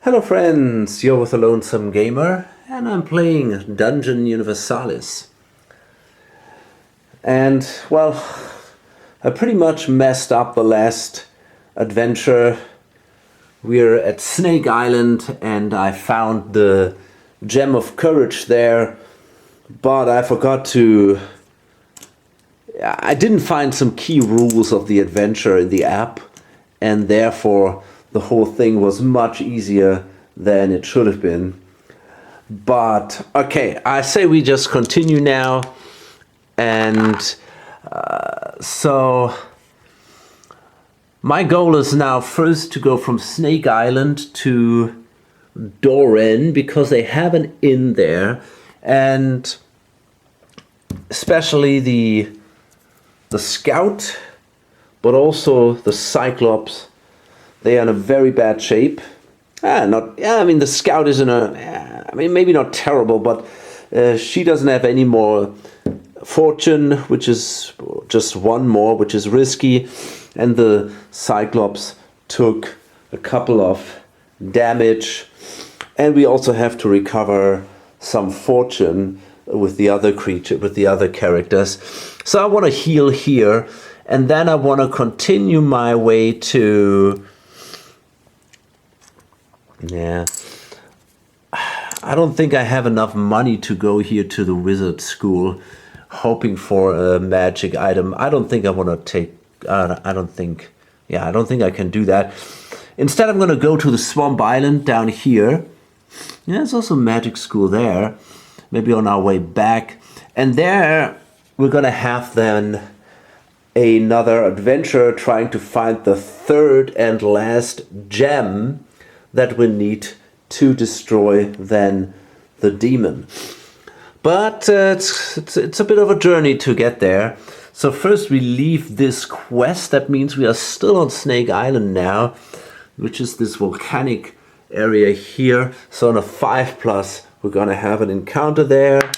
Hello friends, you're with the Lonesome Gamer and I'm playing Dungeon Universalis. And well, I pretty much messed up the last adventure. We're at Snake Island and I found the Gem of Courage there, but I forgot to... I didn't find some key rules of the adventure in the app, and therefore the whole thing was much easier than it should have been. But okay, I say we just continue now. And so my goal is now first to go from Snake Island to Doran, because they have an inn there, and especially the scout, but also the Cyclops, they are in a very bad shape. I mean, the scout is in a, maybe not terrible, but she doesn't have any more fortune, which is just one more, which is risky. And the Cyclops took a couple of damage. And we also have to recover some fortune with the other characters. So I want to heal here. And then I want to continue my way to... Yeah, I don't think I have enough money to go here to the wizard school hoping for a magic item. I don't think I want to take... I don't think I can do that. Instead, I'm going to go to the Swamp Island down here. Yeah, there's also a magic school there. Maybe on our way back. And there we're going to have then another adventure trying to find the third and last gem that we need to destroy then the demon. But it's a bit of a journey to get there. So first we leave this quest. That means we are still on Snake Island now, which is this volcanic area here. So on a 5+, we're gonna have an encounter there.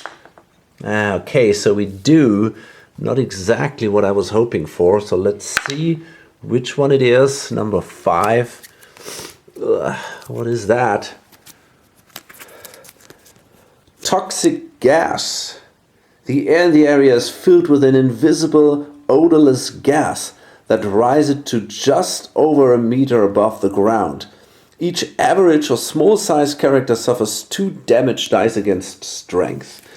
Okay, so we do not exactly what I was hoping for. So let's see which one it is. Number 5. What is that? Toxic gas. The air in the area is filled with an invisible, odorless gas that rises to just over a meter above the ground. Each average or small-sized character suffers 2 damage dice against strength.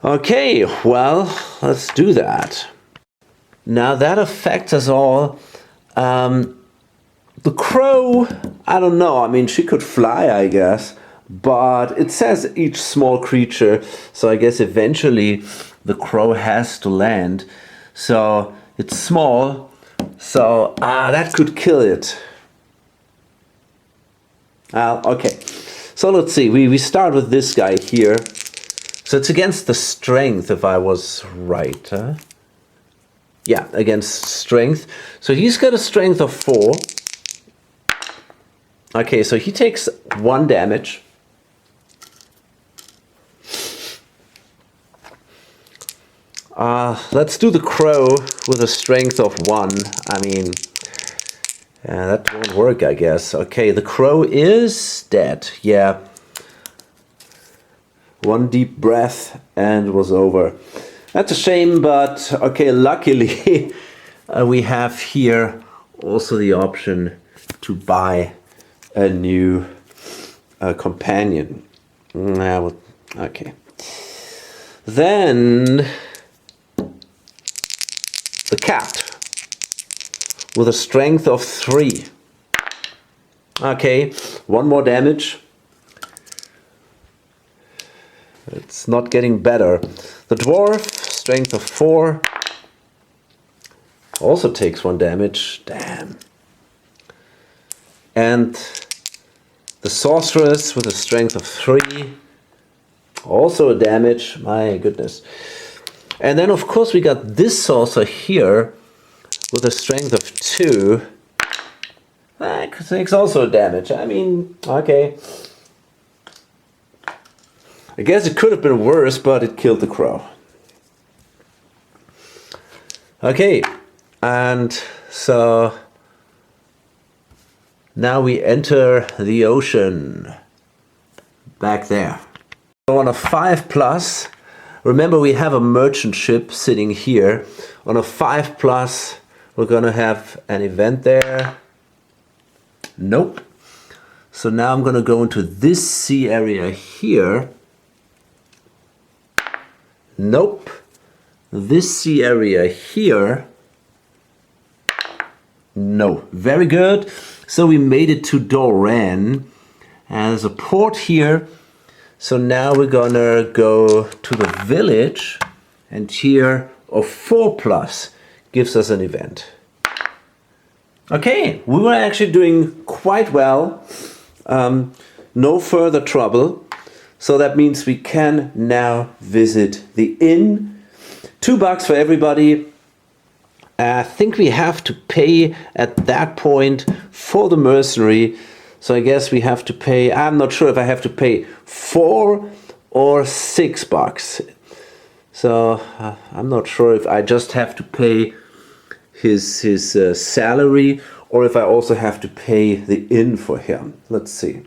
Okay, well, let's do that. Now that affects us all. The crow, I don't know. I mean, she could fly, I guess. But it says each small creature. So I guess eventually the crow has to land. So it's small. So that could kill it. Okay. So let's see. We start with this guy here. So it's against the strength, if I was right. Huh? Yeah, against strength. So he's got a strength of 4. Okay, so he takes 1 damage. Let's do the crow with a strength of 1. I mean, that won't work, I guess. Okay, the crow is dead. Yeah. 1 deep breath and was over. That's a shame, but okay, luckily we have here also the option to buy a new companion. Okay. Then the cat with a strength of 3. Okay, 1 more damage. It's not getting better. The dwarf, strength of 4, also takes 1 damage. Damn. And the sorceress with a strength of 3, also a damage. My goodness. And then of course we got this sorcerer here with a strength of 2. That takes also damage. I mean, okay. I guess it could have been worse, but it killed the crow. Okay, and so Now we enter the ocean. Back there. So on a 5+, remember we have a merchant ship sitting here. On a 5+, we're gonna have an event there. Nope. So now I'm gonna go into this sea area here. Nope. This sea area here. No. Very good. So we made it to Doran. And there's a port here. So now we're gonna go to the village, and here a 4+ gives us an event. Okay, we were actually doing quite well. No further trouble. So that means we can now visit the inn. $2 for everybody. I think we have to pay at that point for the mercenary. So I guess we have to pay, I'm not sure if I have to pay $4 or $6. So I'm not sure if I just have to pay his salary or if I also have to pay the inn for him. Let's see.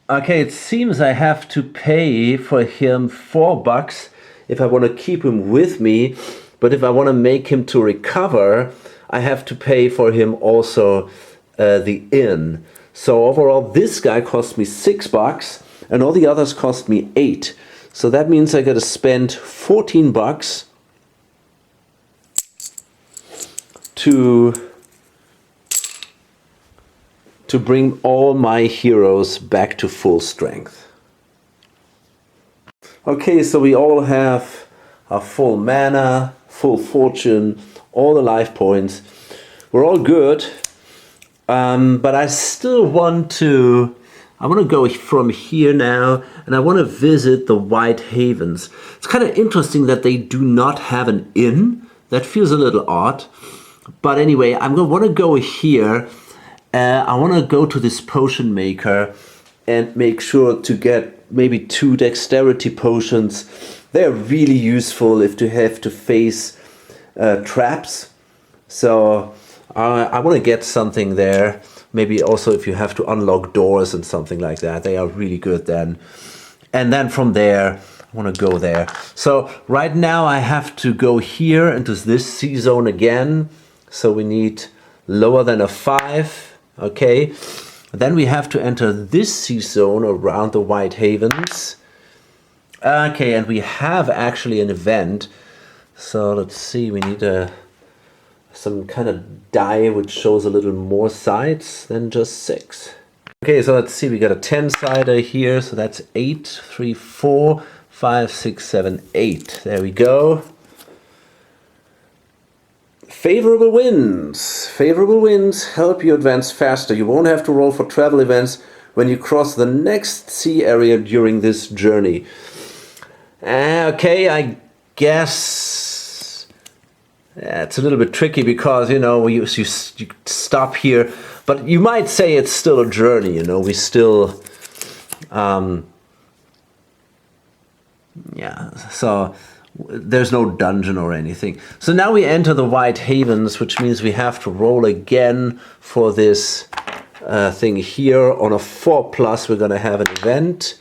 Okay, it seems I have to pay for him $4 if I want to keep him with me. But if I want to make him to recover, I have to pay for him also the inn. So overall, this guy cost me $6 and all the others cost me $8. So that means I got to spend $14 to bring all my heroes back to full strength. Okay, so we all have our full mana, full fortune, all the life points. We're all good. But I still want to go from here now, and I want to visit the White Havens. It's kind of interesting that they do not have an inn. That feels a little odd. But anyway, I'm going to want to go here. I want to go to this potion maker and make sure to get maybe 2 dexterity potions. They're really useful if you have to face traps. So I want to get something there. Maybe also if you have to unlock doors and something like that. They are really good then. And then from there, I want to go there. So right now I have to go here into this sea zone again. So we need lower than a 5. Okay. Then we have to enter this sea zone around the White Havens. Okay, and we have actually an event. So let's see, we need some kind of die which shows a little more sides than just 6. Okay, so let's see, we got a 10-sider here, so that's 8, 3, 4, 5, 6, 7, 8. There we go. Favorable winds. Favorable winds help you advance faster. You won't have to roll for travel events when you cross the next sea area during this journey. Okay, I guess it's a little bit tricky because, you know, you stop here, but you might say it's still a journey, you know, we still, yeah, so there's no dungeon or anything. So now we enter the White Havens, which means we have to roll again for this thing here. On a 4+, we're going to have an event.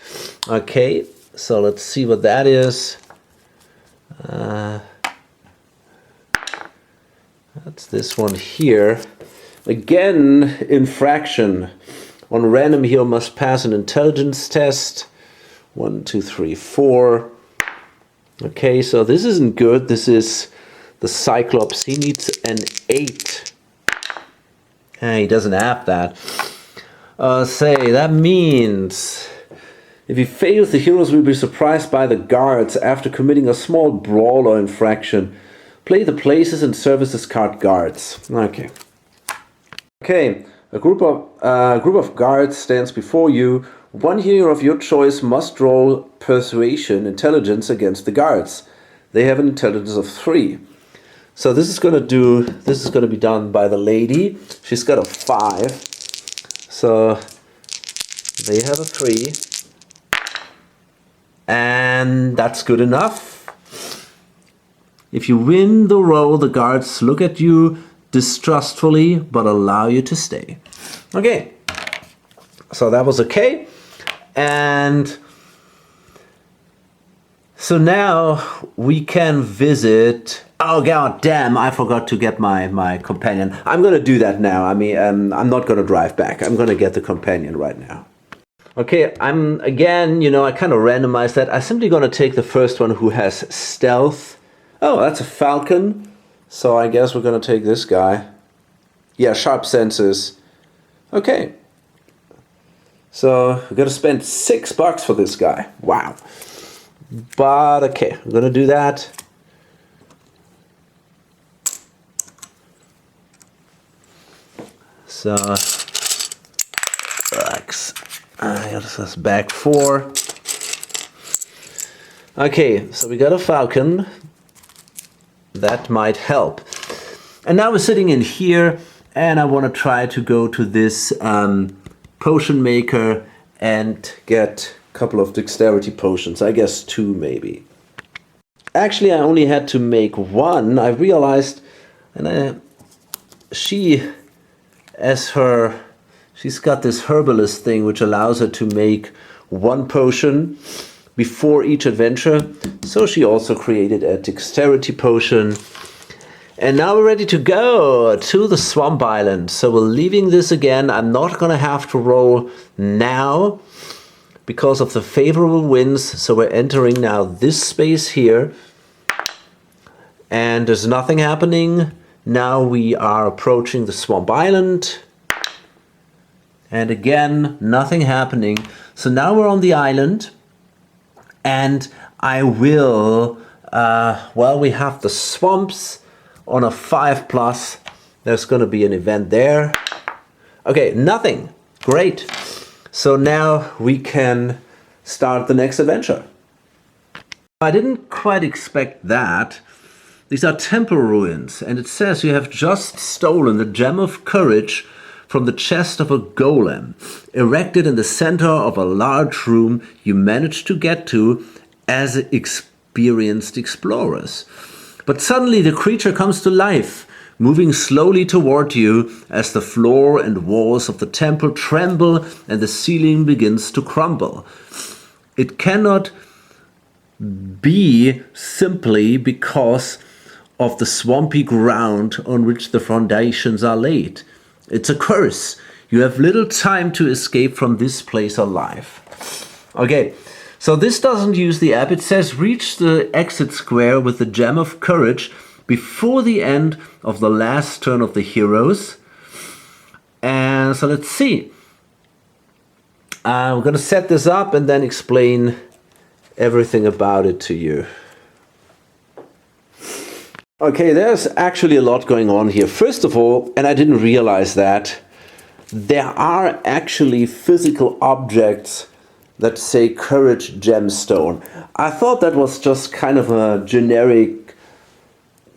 Okay, so let's see what that is. That's this one here. Again, infraction. On random hero must pass an intelligence test. 1, 2, 3, 4. Okay, so this isn't good. This is the Cyclops. He needs an 8. He doesn't have that. That means if he fails, the heroes will be surprised by the guards after committing a small brawl or infraction. Play the places and services card guards. Okay. Okay, a group of guards stands before you. One hero of your choice must roll persuasion intelligence against the guards. They have an intelligence of 3. So this is going to be done by the lady. She's got a 5. So they have a 3. And that's good enough. If you win the roll, the guards look at you distrustfully but allow you to stay. Okay, so that was okay. And so now we can visit... Oh, god damn, I forgot to get my companion. I'm gonna do that now. I mean, I'm not gonna drive back. I'm gonna get the companion right now. Okay, I'm, again, you know, I kind of randomized that. I'm simply gonna take the first one who has stealth. Oh, that's a falcon. So I guess we're gonna take this guy. Yeah, sharp senses. Okay. So we're gonna spend $6 for this guy. Wow. But okay, I'm gonna do that. So this is bag 4. Okay, so we got a falcon. That might help. And now we're sitting in here, and I want to try to go to this potion maker and get a couple of dexterity potions. I guess 2 maybe. Actually, I only had to make 1. I realized, and she's got this herbalist thing which allows her to make 1 potion before each adventure. So she also created a dexterity potion. And now we're ready to go to the Swamp Island. So we're leaving this again. I'm not gonna have to roll now because of the favorable winds. So we're entering now this space here. And there's nothing happening. Now we are approaching the Swamp Island. And again, nothing happening. So now we're on the island. And I will, well, we have the swamps on a 5+. There's going to be an event there. Okay, nothing. Great. So now we can start the next adventure. I didn't quite expect that. These are temple ruins, and it says you have just stolen the gem of courage from the chest of a golem, erected in the center of a large room you managed to get to as experienced explorers. But suddenly the creature comes to life, moving slowly toward you as the floor and walls of the temple tremble and the ceiling begins to crumble. It cannot be simply because of the swampy ground on which the foundations are laid. It's a curse. You have little time to escape from this place alive. Okay, so this doesn't use the app. It says reach the exit square with the gem of courage before the end of the last turn of the heroes. And so let's see. I'm going to set this up and then explain everything about it to you. Okay, there's actually a lot going on here. First of all, and I didn't realize that, there are actually physical objects that say Courage Gemstone. I thought that was just kind of a generic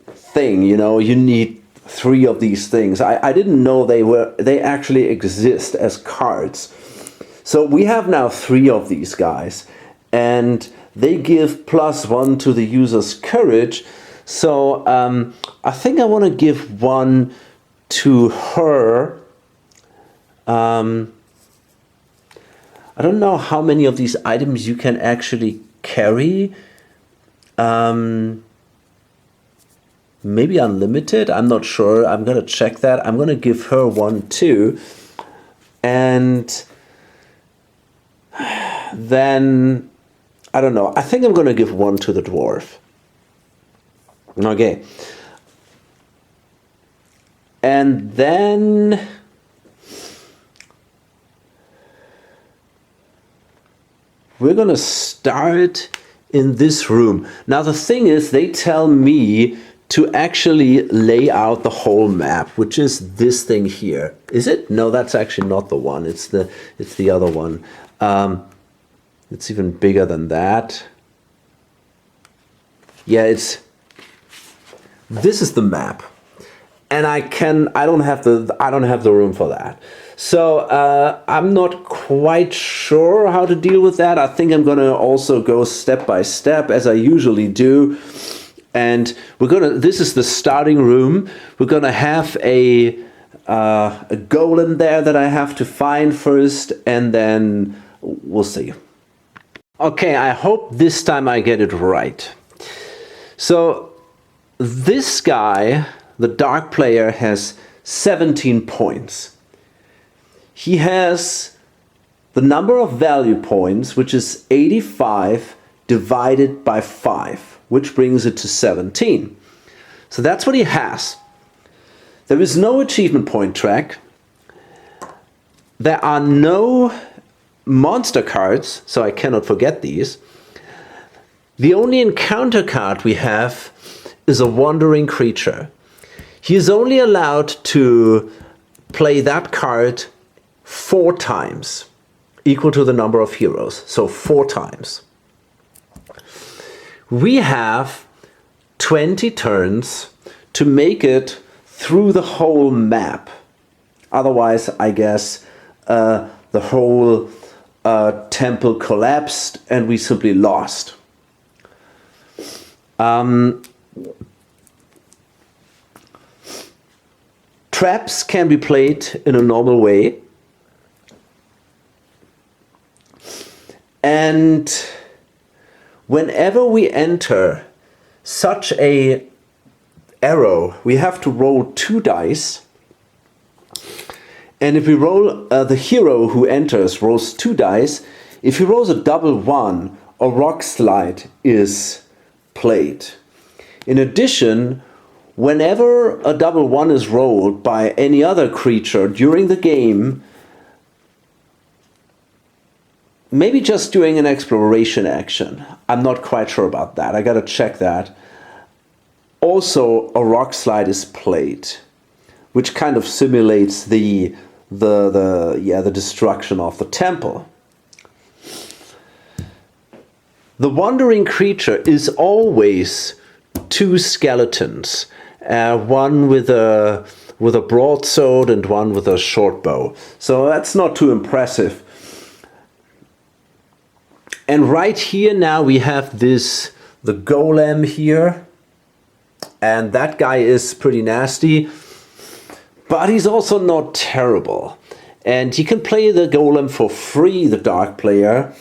thing, you know, you need 3 of these things. I didn't know they actually exist as cards. So we have now 3 of these guys, and they give +1 to the user's courage. So I think I want to give 1 to her. I don't know how many of these items you can actually carry. Maybe unlimited, I'm not sure. I'm going to check that. I'm going to give her 1 too. And then, I don't know. I think I'm going to give 1 to the dwarf. Okay. And then we're going to start in this room. Now the thing is, they tell me to actually lay out the whole map, which is this thing here. Is it? No, that's actually not the one. It's the other one. It's even bigger than that. Yeah, this is the map, and I don't have the room for that. So I'm not quite sure how to deal with that. I think I'm gonna also go step by step as I usually do, and this is the starting room. We're gonna have a a golem there that I have to find first, and then we'll see. Okay, I hope this time I get it right. So this guy, the dark player, has 17 points. He has the number of value points, which is 85 divided by 5, which brings it to 17. So that's what he has. There is no achievement point track. There are no monster cards, so I cannot forget these. The only encounter card we have is a wandering creature. He is only allowed to play that card 4 times, equal to the number of heroes, so 4 times. We have 20 turns to make it through the whole map. Otherwise, I guess the whole temple collapsed and we simply lost. Traps can be played in a normal way. And whenever we enter such a arrow, we have to roll 2 dice. And if we roll, the hero who enters rolls 2 dice. If he rolls a double 1, a rock slide is played. In addition, whenever a double 1 is rolled by any other creature during the game, maybe just doing an exploration action, I'm not quite sure about that, I gotta check that. Also, a rock slide is played, which kind of simulates the destruction of the temple. The wandering creature is always 2 skeletons, one with a broadsword and one with a short bow. So that's not too impressive. And right here now we have the golem here. And that guy is pretty nasty, but he's also not terrible. And he can play the golem for free, the dark player.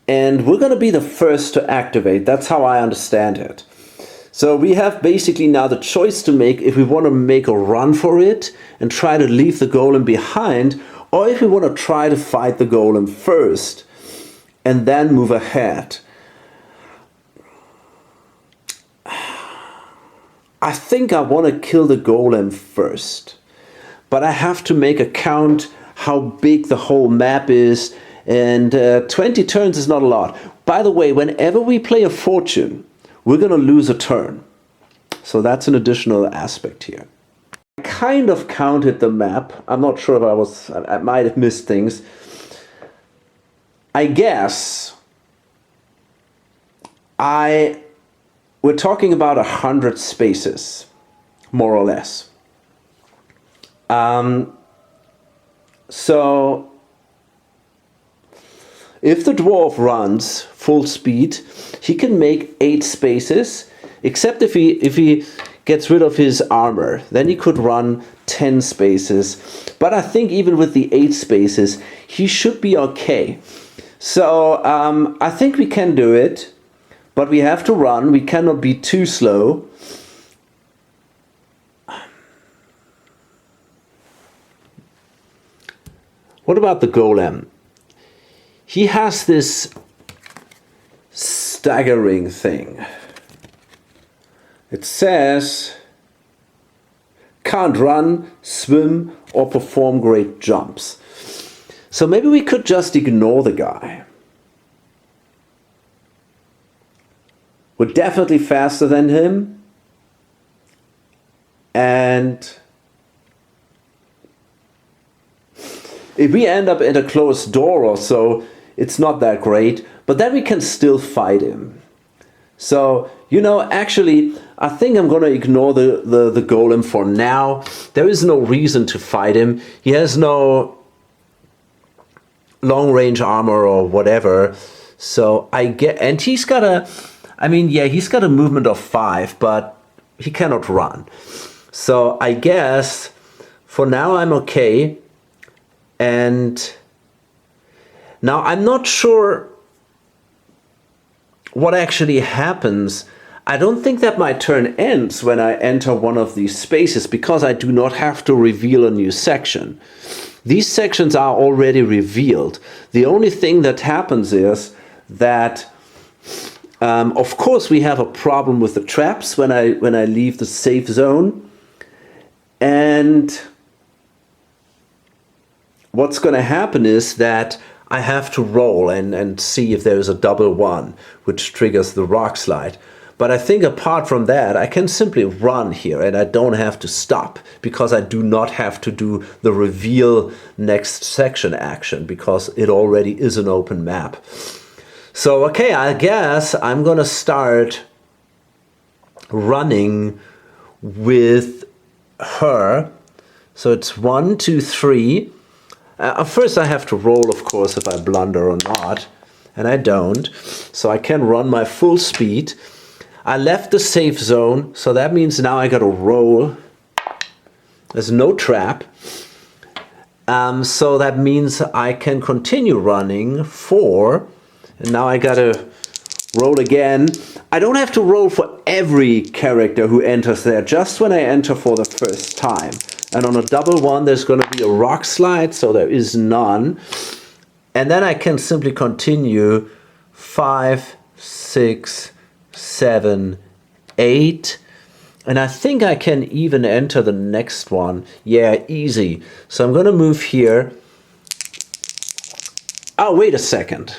And we're going to be the first to activate. That's how I understand it. So we have basically now the choice to make if we want to make a run for it and try to leave the golem behind, or if we want to try to fight the golem first and then move ahead. I think I want to kill the golem first, but I have to make a count how big the whole map is, and 20 turns is not a lot. By the way, whenever we play a fortune, we're going to lose a turn. So that's an additional aspect here. I kind of counted the map. I'm not sure if I might have missed things. I guess we're talking about 100 spaces, more or less. So if the dwarf runs full speed, he can make 8 spaces, except if he gets rid of his armor, then he could run 10 spaces. But I think even with the 8 spaces, he should be okay. So I think we can do it. But we have to run, we cannot be too slow. What about the golem? He has this staggering thing. It says, can't run, swim, or perform great jumps. So maybe we could just ignore the guy. We're definitely faster than him, and if we end up at a closed door or so, it's not that great, but then we can still fight him. So, actually, I think I'm going to ignore the golem for now. There is no reason to fight him. He has no long-range armor or whatever. So and he's got he's got a movement of 5, but he cannot run. So I guess For now, I'm okay. And now I'm not sure what actually happens. I don't think that my turn ends when I enter one of these spaces, because I do not have to reveal a new section. These sections are already revealed. The only thing that happens is that, of course, we have a problem with the traps when I leave the safe zone. And what's going to happen is that I have to roll and see if there's a double one, which triggers the rock slide. But I think apart from that, I can simply run here and I don't have to stop, because I do not have to do the reveal next section action, because it already is an open map. So, okay, I guess I'm gonna start running with her. So it's 1, 2, 3. First I have to roll, of course, if I blunder or not, and I don't. So I can run my full speed. I left the safe zone, so that means now I gotta roll. There's no trap. So that means I can continue running 4. And now I gotta roll again. I don't have to roll for every character who enters there, just when I enter for the first time. And on a double one, there's gonna be a rock slide, so there is none. And then I can simply continue 5, 6, 7, 8. And I think I can even enter the next one. Yeah, easy. So I'm gonna move here. Oh, wait a second.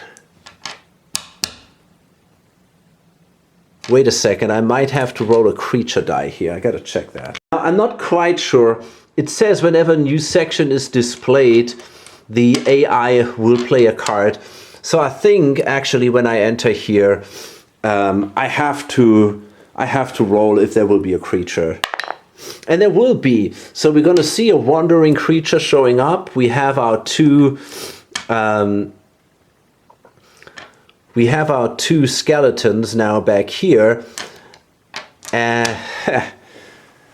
Wait a second, I might have to roll a creature die here. I gotta check that. I'm not quite sure. It says whenever a new section is displayed, the AI will play a card. So I think actually when I enter here, I have to roll if there will be a creature. And there will be. So we're gonna see a wandering creature showing up. We have our two skeletons now back here.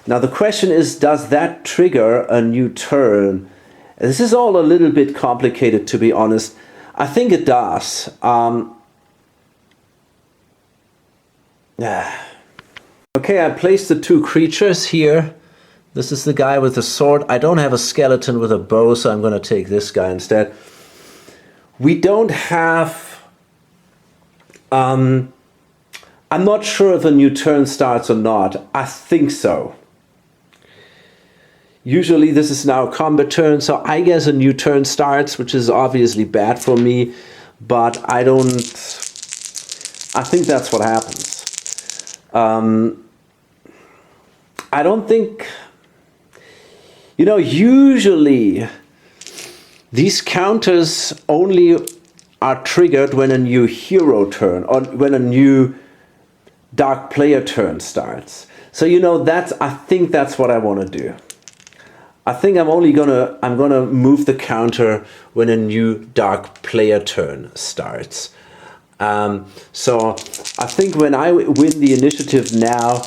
Now the question is, does that trigger a new turn? This is all a little bit complicated, to be honest. I think it does. Okay, I placed the 2 creatures here. This is the guy with the sword. I don't have a skeleton with a bow, so I'm going to take this guy instead. We don't have... I'm not sure if a new turn starts or not. I think so. Usually this is now a combat turn, so I guess a new turn starts, which is obviously bad for me, but I think that's what happens. I don't think, usually these counters only are triggered when a new hero turn or when a new dark player turn starts. So I think that's what I want to do. I think I'm gonna move the counter when a new dark player turn starts. So I think when I win the initiative now,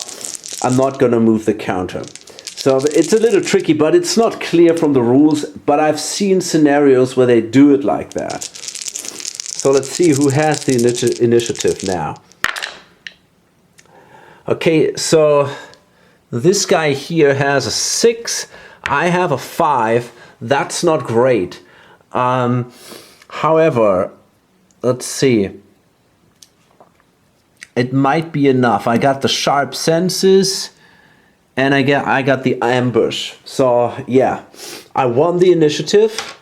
I'm not gonna move the counter. So it's a little tricky, but it's not clear from the rules, but I've seen scenarios where they do it like that. So let's see who has the initiative now. Okay, so this guy here has a 6. I have a 5. That's not great. However, let's see. It might be enough. I got the sharp senses, and I got the ambush. So yeah, I won the initiative.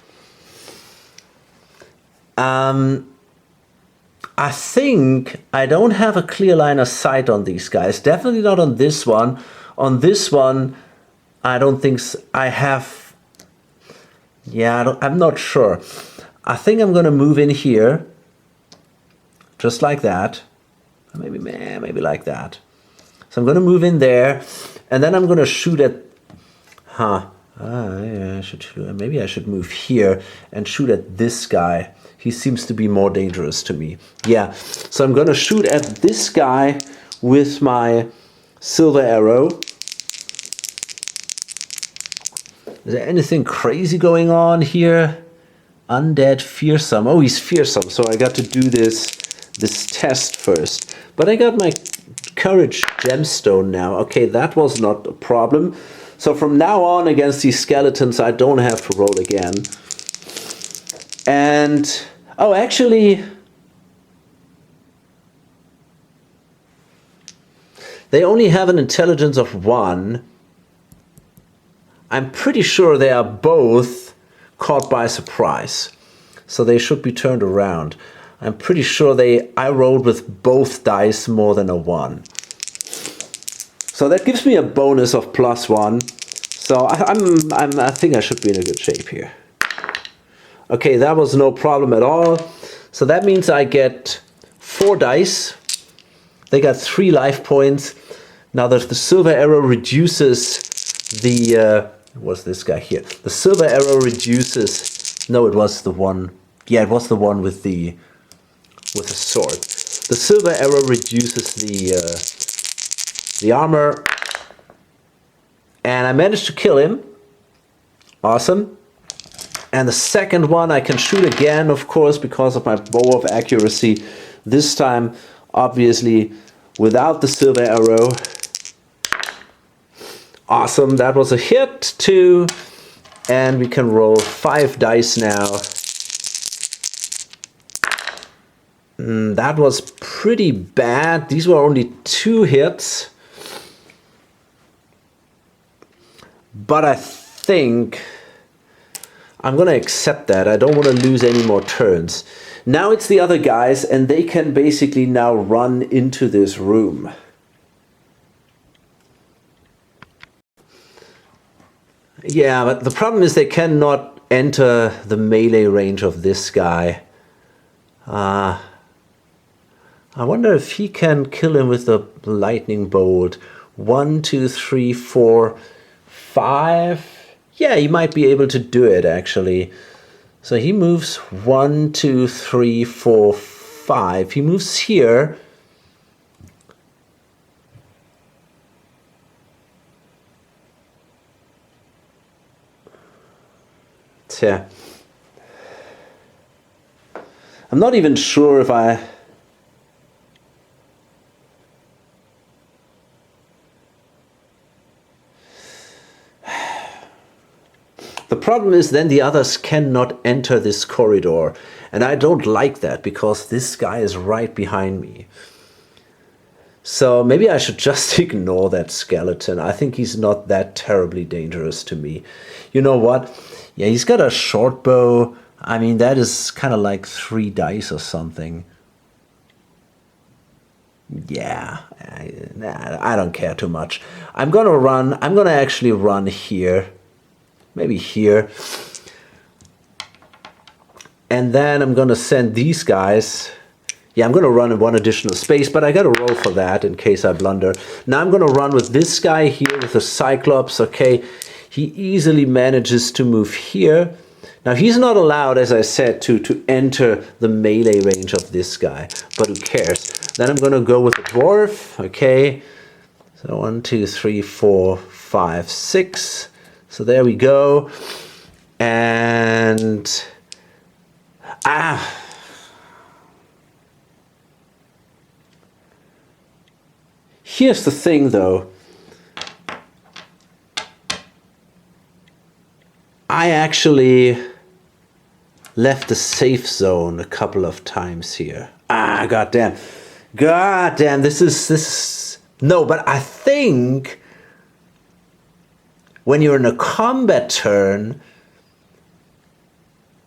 I think I don't have a clear line of sight on these guys. Definitely not on this one. On this one, I don't think I have. Yeah, I'm not sure. I think I'm gonna move in here, just like that. Maybe like that. So I'm gonna move in there, and then I'm gonna shoot at. Yeah, maybe I should move here and shoot at this guy. He seems to be more dangerous to me. Yeah, so I'm gonna shoot at this guy with my silver arrow. Is there anything crazy going on here? Undead fearsome. Oh, he's fearsome, so I got to do this test first. But I got my courage gemstone now. Okay, that was not a problem. So from now on against these skeletons, I don't have to roll again. And, oh, actually, they only have an intelligence of 1. I'm pretty sure they are both caught by surprise. So they should be turned around. I'm pretty sure I rolled with both dice more than a 1. So that gives me a bonus of +1. So I think I should be in a good shape here. Okay, that was no problem at all. So that means I get 4 dice. They got 3 life points. Now the silver arrow reduces the... what's this guy here? The silver arrow reduces... No, it was the one... Yeah, it was the one with the sword. The silver arrow reduces the armor. And I managed to kill him. Awesome. And the second one I can shoot again, of course, because of my bow of accuracy. This time, obviously, without the silver arrow. Awesome, that was a hit too. And we can roll 5 dice now. That was pretty bad. These were only 2 hits. But I think I'm going to accept that. I don't want to lose any more turns. Now it's the other guys, and they can basically now run into this room. Yeah, but the problem is they cannot enter the melee range of this guy. I wonder if he can kill him with the lightning bolt. 1, 2, 3, 4, 5. Yeah, he might be able to do it, actually. So he moves 1, 2, 3, 4, 5. He moves here. Tja. I'm not even sure if I... The problem is then the others cannot enter this corridor. And I don't like that because this guy is right behind me. So maybe I should just ignore that skeleton. I think he's not that terribly dangerous to me. You know what? Yeah, he's got a short bow. I mean, that is kind of like 3 dice or something. Yeah, I don't care too much. I'm gonna actually run here. Maybe here. And then I'm going to send these guys. Yeah, I'm going to run in 1 additional space, but I got to roll for that in case I blunder. Now I'm going to run with this guy here with the Cyclops. Okay, he easily manages to move here. Now he's not allowed, as I said, to enter the melee range of this guy, but who cares? Then I'm going to go with the dwarf. Okay, so 1, 2, 3, 4, 5, 6. So there we go. And here's the thing though. I actually left the safe zone a couple of times here. Goddamn. Goddamn, this is no, but I think when you're in a combat turn,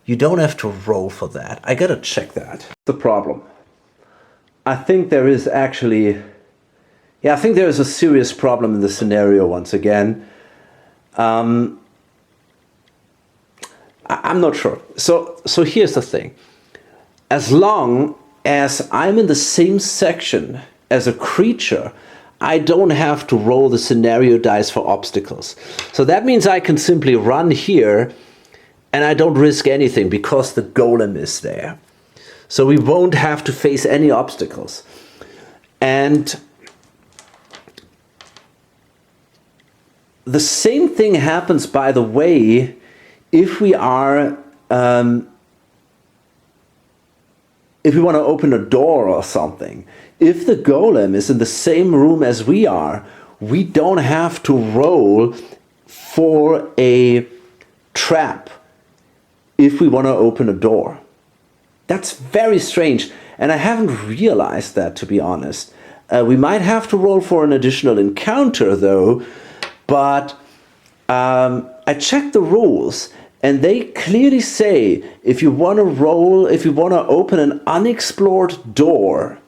you don't have to roll for that. I gotta check that. The problem. I think there is actually... Yeah, I think there is a serious problem in the scenario once again. I'm not sure. So here's the thing. As long as I'm in the same section as a creature, I don't have to roll the scenario dice for obstacles. So that means I can simply run here and I don't risk anything because the golem is there. So we won't have to face any obstacles. And the same thing happens, by the way, if we are if we want to open a door or something. If the golem is in the same room as we are, we don't have to roll for a trap if we want to open a door. That's very strange, and I haven't realized that, to be honest. We might have to roll for an additional encounter though, but I checked the rules and they clearly say if you want to open an unexplored door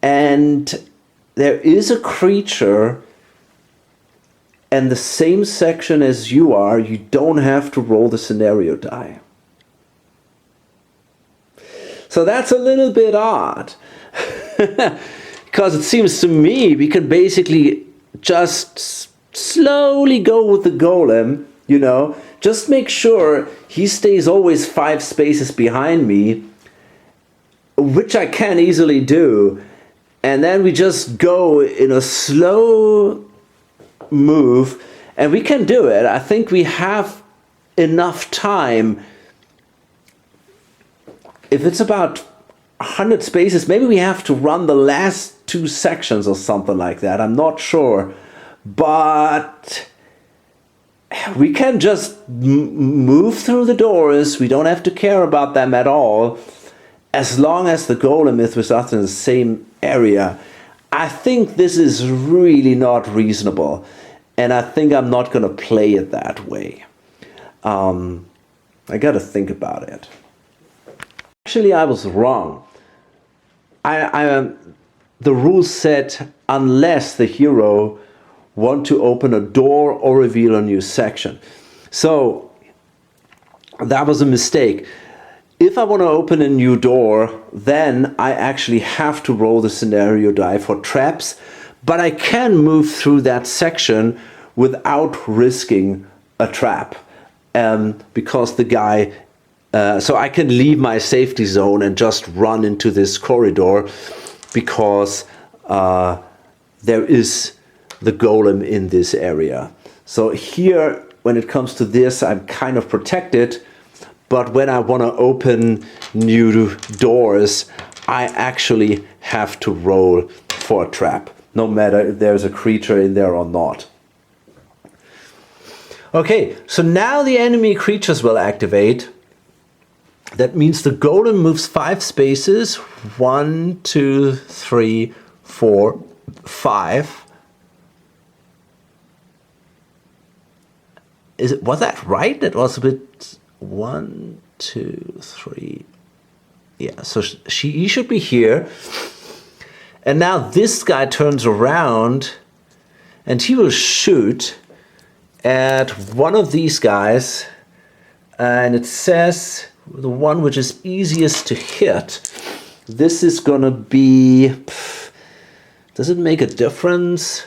and there is a creature in the same section as you are, you don't have to roll the scenario die. So that's a little bit odd. Because it seems to me we can basically just slowly go with the golem, you know, just make sure he stays always 5 spaces behind me, which I can easily do, and then we just go in a slow move, and we can do it. I think we have enough time. If it's about 100 spaces, maybe we have to run the last 2 sections or something like that. I'm not sure. But we can just move through the doors. We don't have to care about them at all. As long as the golem is with us in the same area. I think this is really not reasonable. And I think I'm not going to play it that way. I got to think about it. Actually, I was wrong. The rules said unless the hero want to open a door or reveal a new section. So that was a mistake. If I want to open a new door, then I actually have to roll the scenario die for traps, but I can move through that section without risking a trap, because the guy so I can leave my safety zone and just run into this corridor because there is the golem in this area. So here, when it comes to this, I'm kind of protected. But when I want to open new doors, I actually have to roll for a trap, no matter if there's a creature in there or not. Okay, so now the enemy creatures will activate. That means the golem moves 5 spaces. 1, 2, 3, 4, 5. Was that right? That was a bit... 1, 2, 3. Yeah, so he should be here. And now this guy turns around and he will shoot at one of these guys. And it says the one which is easiest to hit. This is gonna be... Does it make a difference?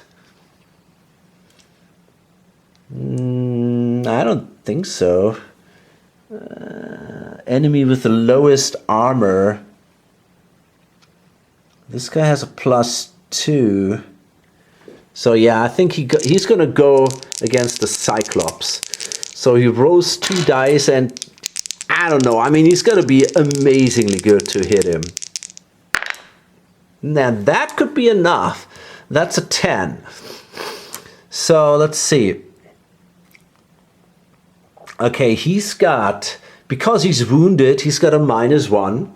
I don't think so. Enemy with the lowest armor. This guy has a +2. So yeah, I think he's gonna go against the Cyclops. So he rolls 2 dice and I don't know. I mean, he's gonna be amazingly good to hit him. Now that could be enough. That's a 10. So let's see. Okay, he's got, because he's wounded, he's got a -1.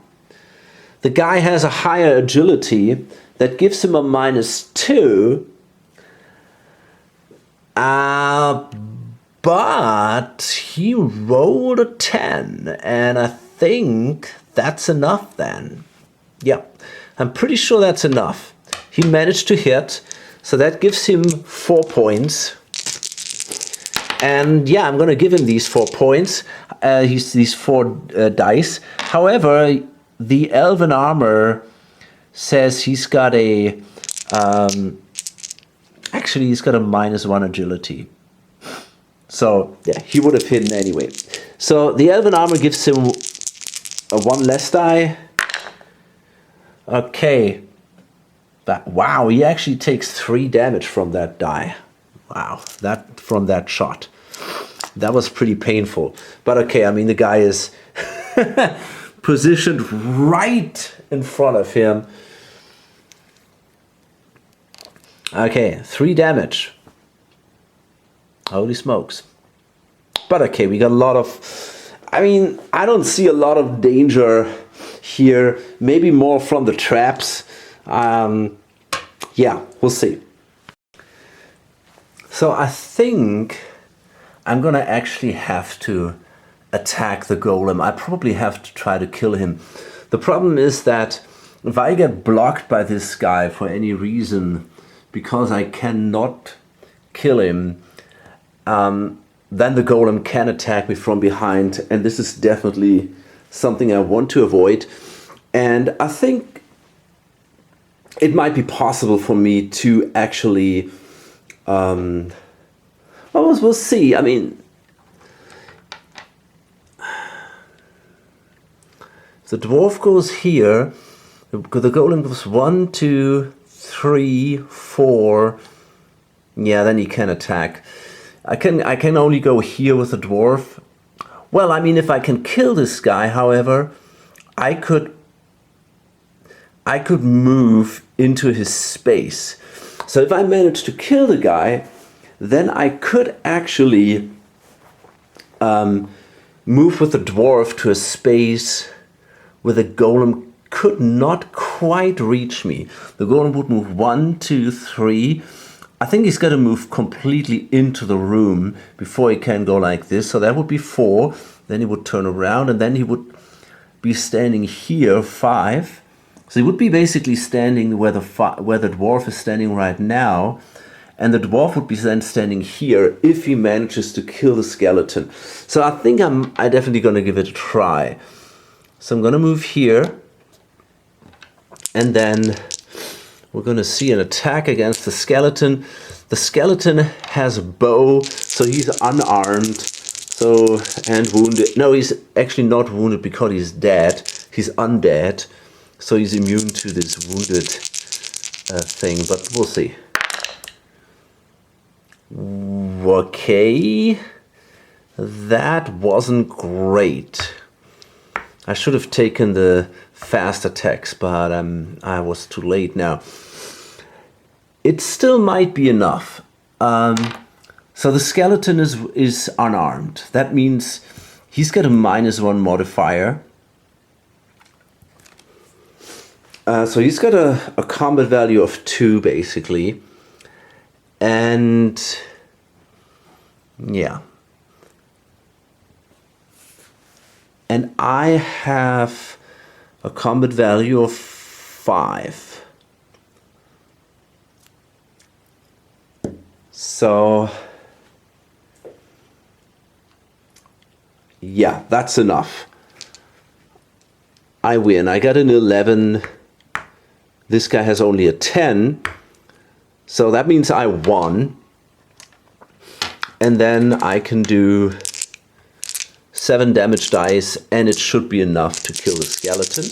The guy has a higher agility that gives him a -2. But he rolled a 10, and I think that's enough then. Yeah, I'm pretty sure that's enough. He managed to hit, so that gives him 4 points. And yeah, I'm gonna give him these 4 points. These 4 dice. However, the elven armor says he's got a actually he's got a -1 agility. So yeah, he would have hidden anyway. So the elven armor gives him a 1 less die. Okay. Wow, he actually takes 3 damage from that die. Wow, that from that shot. That was pretty painful. But okay, I mean, the guy is positioned right in front of him. Okay, 3 damage. Holy smokes. But okay, we got a lot of... I mean, I don't see a lot of danger here. Maybe more from the traps. Yeah, we'll see. So I think I'm gonna actually have to attack the golem. I probably have to try to kill him. The problem is that if I get blocked by this guy for any reason, because I cannot kill him, then the golem can attack me from behind, and this is definitely something I want to avoid. And I think it might be possible for me to actually... well, we'll see. I mean, the dwarf goes here. The golem goes 1, 2, 3, 4. Yeah, then he can attack. I can only go here with the dwarf. Well, I mean, if I can kill this guy, however, I could move into his space. So if I manage to kill the guy, then I could actually move with the dwarf to a space where the golem could not quite reach me. The golem would move 1, 2, 3. I think he's got to move completely into the room before he can go like this. So that would be 4. Then he would turn around, and then he would be standing here, 5. So he would be basically standing where the dwarf is standing right now. And the dwarf would be then standing here if he manages to kill the skeleton. So I think I'm definitely going to give it a try. So I'm going to move here. And then we're going to see an attack against the skeleton. The skeleton has a bow, so he's unarmed. So, and wounded. No, he's actually not wounded because he's dead. He's undead. So he's immune to this wounded thing, but we'll see. Okay. That wasn't great. I should have taken the fast attacks, but I was too late now. It still might be enough. So the skeleton is unarmed. That means he's got a -1 modifier. So he's got a combat value of 2, basically. And yeah. And I have a combat value of 5. So yeah, that's enough. I win. I got an 11. This guy has only a 10. So that means I won. And then I can do 7 damage dice, and it should be enough to kill the skeleton.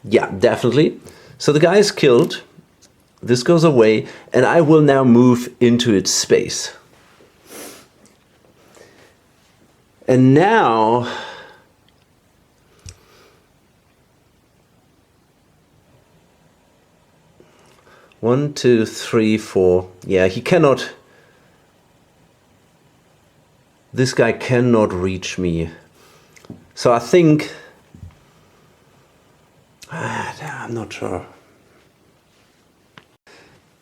Yeah, definitely. So the guy is killed. This goes away, and I will now move into its space. And now... One, 2, 3, 4. Yeah, he cannot... This guy cannot reach me. So I think... I'm not sure.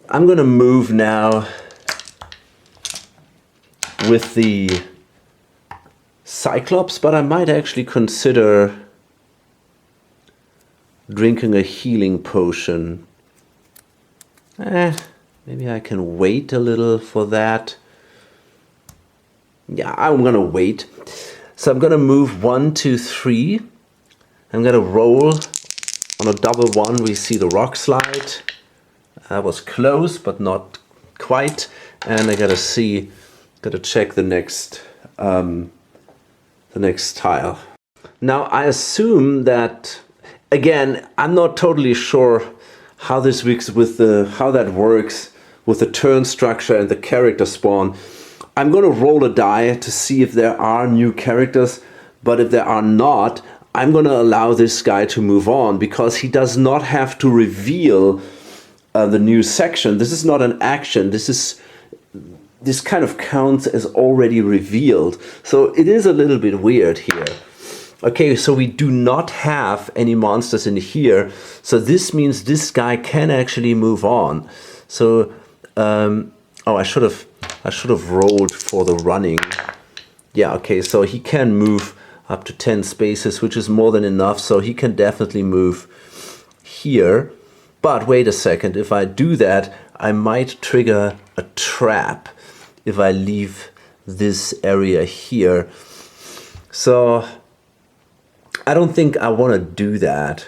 I'm gonna move now with the Cyclops, but I might actually consider drinking a healing potion. Maybe I can wait a little for that. Yeah, I'm gonna wait. So I'm gonna move 1, 2, 3. I'm gonna roll on a double 1. We see the rock slide. That was close, but not quite. And I gotta check the next tile. Now I assume that, again, I'm not totally sure how this works with with the turn structure and the character spawn. I'm going to roll a die to see if there are new characters, but if there are not, I'm going to allow this guy to move on because he does not have to reveal the new section. This is not an action. This kind of counts as already revealed. So it is a little bit weird here. Okay, so we do not have any monsters in here. So this means this guy can actually move on. So, oh, I should have rolled for the running. Yeah, okay, so he can move up to 10 spaces, which is more than enough. So he can definitely move here. But wait a second, if I do that, I might trigger a trap if I leave this area here. So I don't think I want to do that.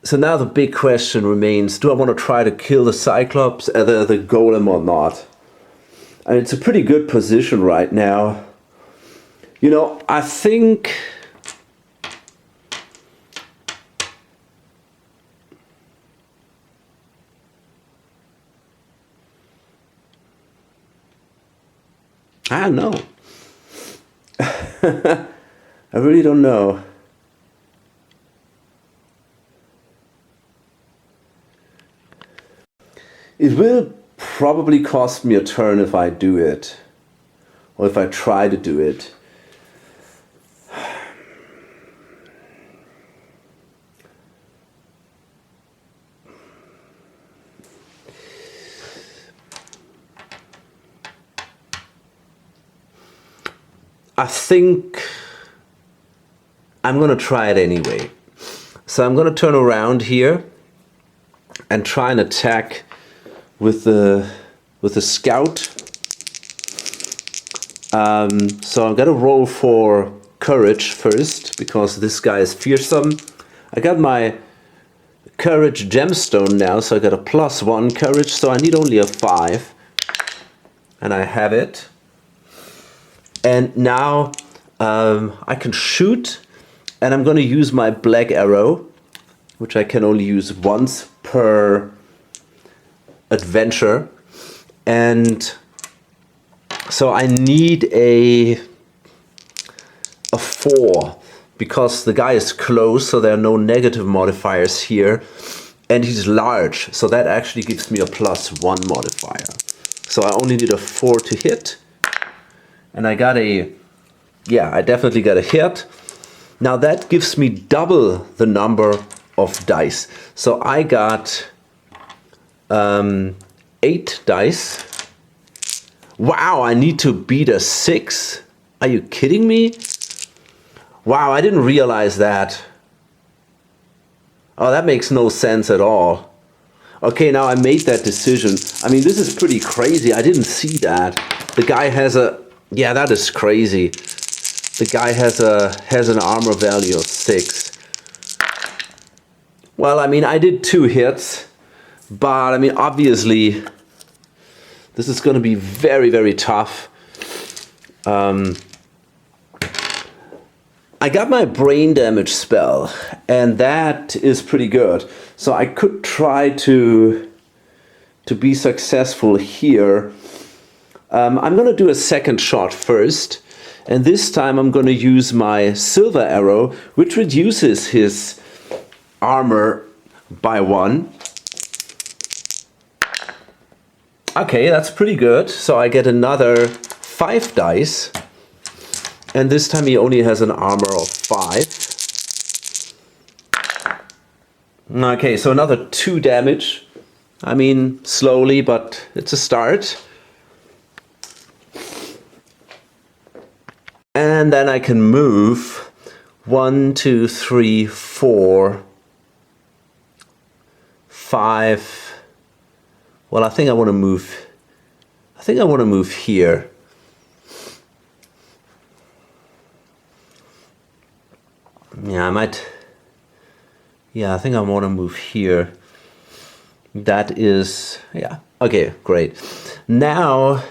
So now the big question remains, do I want to try to kill the Cyclops, the Golem or not? And it's a pretty good position right now. You know, I think... I don't know. I really don't know. It will probably cost me a turn if I do it. Or if I try to do it. I think I'm going to try it anyway. So I'm going to turn around here and try and attack with the scout. So I'm going to roll for courage first because this guy is fearsome. I got my courage gemstone now, so I got a +1 courage, so I need only a 5. And I have it. And now I can shoot, and I'm going to use my black arrow, which I can only use once per adventure. And so I need a 4, because the guy is close, so there are no negative modifiers here. And he's large, so that actually gives me a +1 modifier. So I only need a 4 to hit. And I got I definitely got a hit. Now that gives me double the number of dice. So I got 8 dice. Wow, I need to beat a 6. Are you kidding me? Wow, I didn't realize that. Oh, that makes no sense at all. Okay, now I made that decision. I mean, this is pretty crazy. I didn't see that. The guy has a... Yeah, that is crazy. The guy has an armor value of 6. Well, I mean, I did 2 hits, but I mean, obviously, this is going to be very, very tough. I got my brain damage spell, and that is pretty good. So I could try to be successful here. I'm going to do a second shot first, and this time I'm going to use my silver arrow, which reduces his armor by 1. Okay, that's pretty good. So I get another 5 dice, and this time he only has an armor of 5. Okay, so another 2 damage. I mean, slowly, but it's a start. And then I can move 1, 2, 3, 4, 5. Well, I think I want to move. I think I want to move here. Yeah, I might. Yeah, I think I want to move here. That is, yeah. Okay, great. Now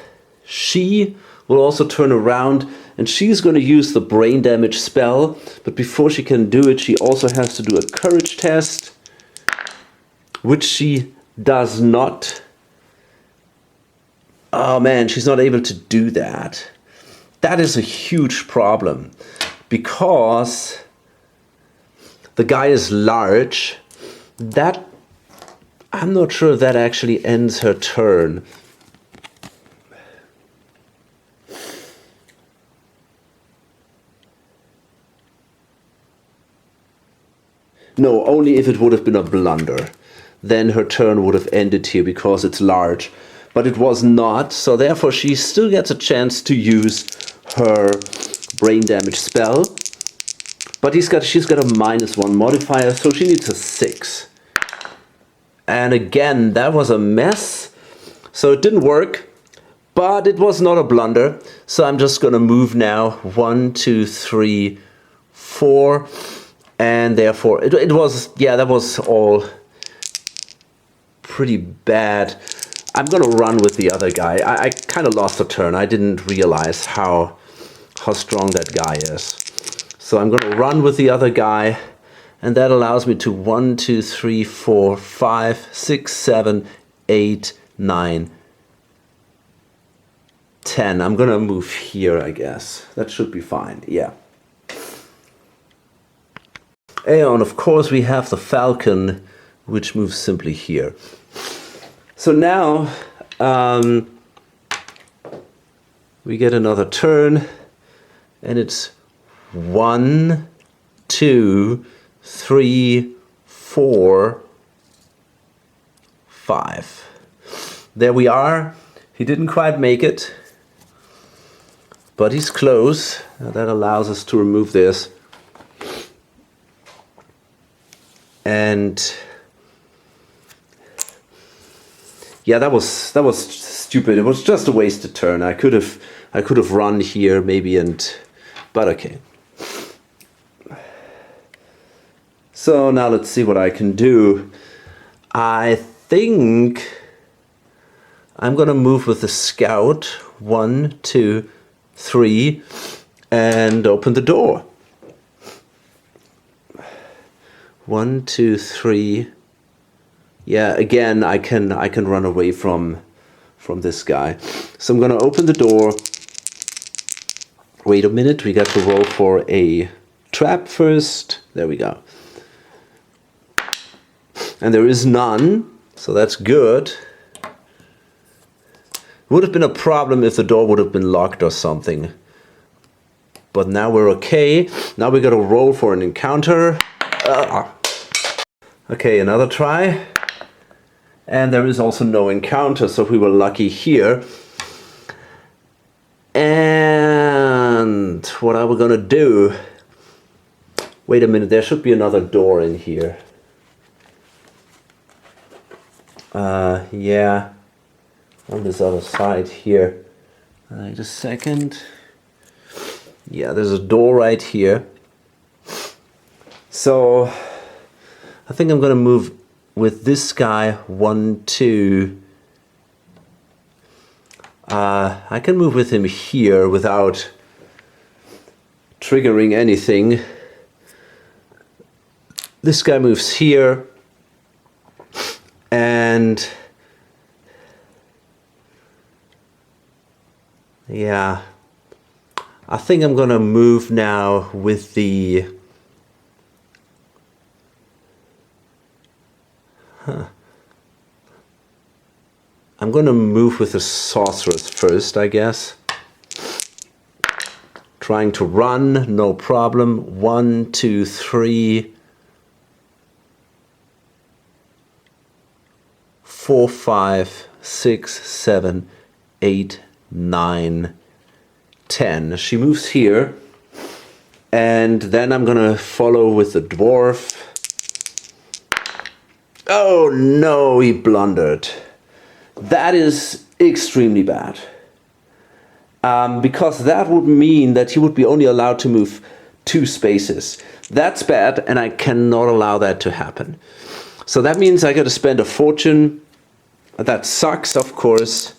she will also turn around, and she's going to use the brain damage spell. But before she can do it, she also has to do a courage test, which she does not... Oh man, she's not able to do that. That is a huge problem, because the guy is large. That, I'm not sure if that actually ends her turn. No, only if it would have been a blunder. Then her turn would have ended here because it's large. But it was not, so therefore she still gets a chance to use her brain damage spell. But she's got a -1 modifier, so she needs a 6. And again, that was a mess. So it didn't work, but it was not a blunder. So I'm just gonna move now 1, 2, 3, 4. And therefore, it was, yeah, that was all pretty bad. I'm gonna run with the other guy. I kind of lost a turn. I didn't realize how strong that guy is. So I'm gonna run with the other guy, and that allows me to 1, 2, 3, 4, 5, 6, 7, 8, 9, 10. I'm gonna move here, I guess. That should be fine, yeah. And of course we have the falcon, which moves simply here. So now we get another turn, and it's 1, 2, 3, 4, 5. There we are. He didn't quite make it, but he's close. That allows us to remove this. And yeah, that was stupid. It was just a wasted turn. I could have run here maybe, but okay. So now let's see what I can do. I think I'm gonna move with the scout 1, 2, 3 and open the door. 1, 2, 3. Yeah, again, I can run away from this guy. So I'm gonna open the door. Wait a minute, we got to roll for a trap first. There we go. And there is none, so that's good. Would have been a problem if the door would have been locked or something. But now we're okay. Now we gotta roll for an encounter. Okay, another try. And there is also no encounter, so we were lucky here. And what are we gonna do? Wait a minute, there should be another door in here. Yeah, on this other side here. Wait a second. Yeah, there's a door right here. So I think I'm gonna move with this guy 1, 2. I can move with him here without triggering anything. This guy moves here, and yeah, I think I'm gonna move now with the I'm gonna move with the sorceress first, I guess. Trying to run, no problem. 1, 2, 3, 4, 5, 6, 7, 8, 9, 10. She moves here, and then I'm gonna follow with the dwarf. Oh no, he blundered. That is extremely bad. Because that would mean that he would be only allowed to move 2 spaces. That's bad, and I cannot allow that to happen. So that means I gotta spend a fortune. That sucks, of course.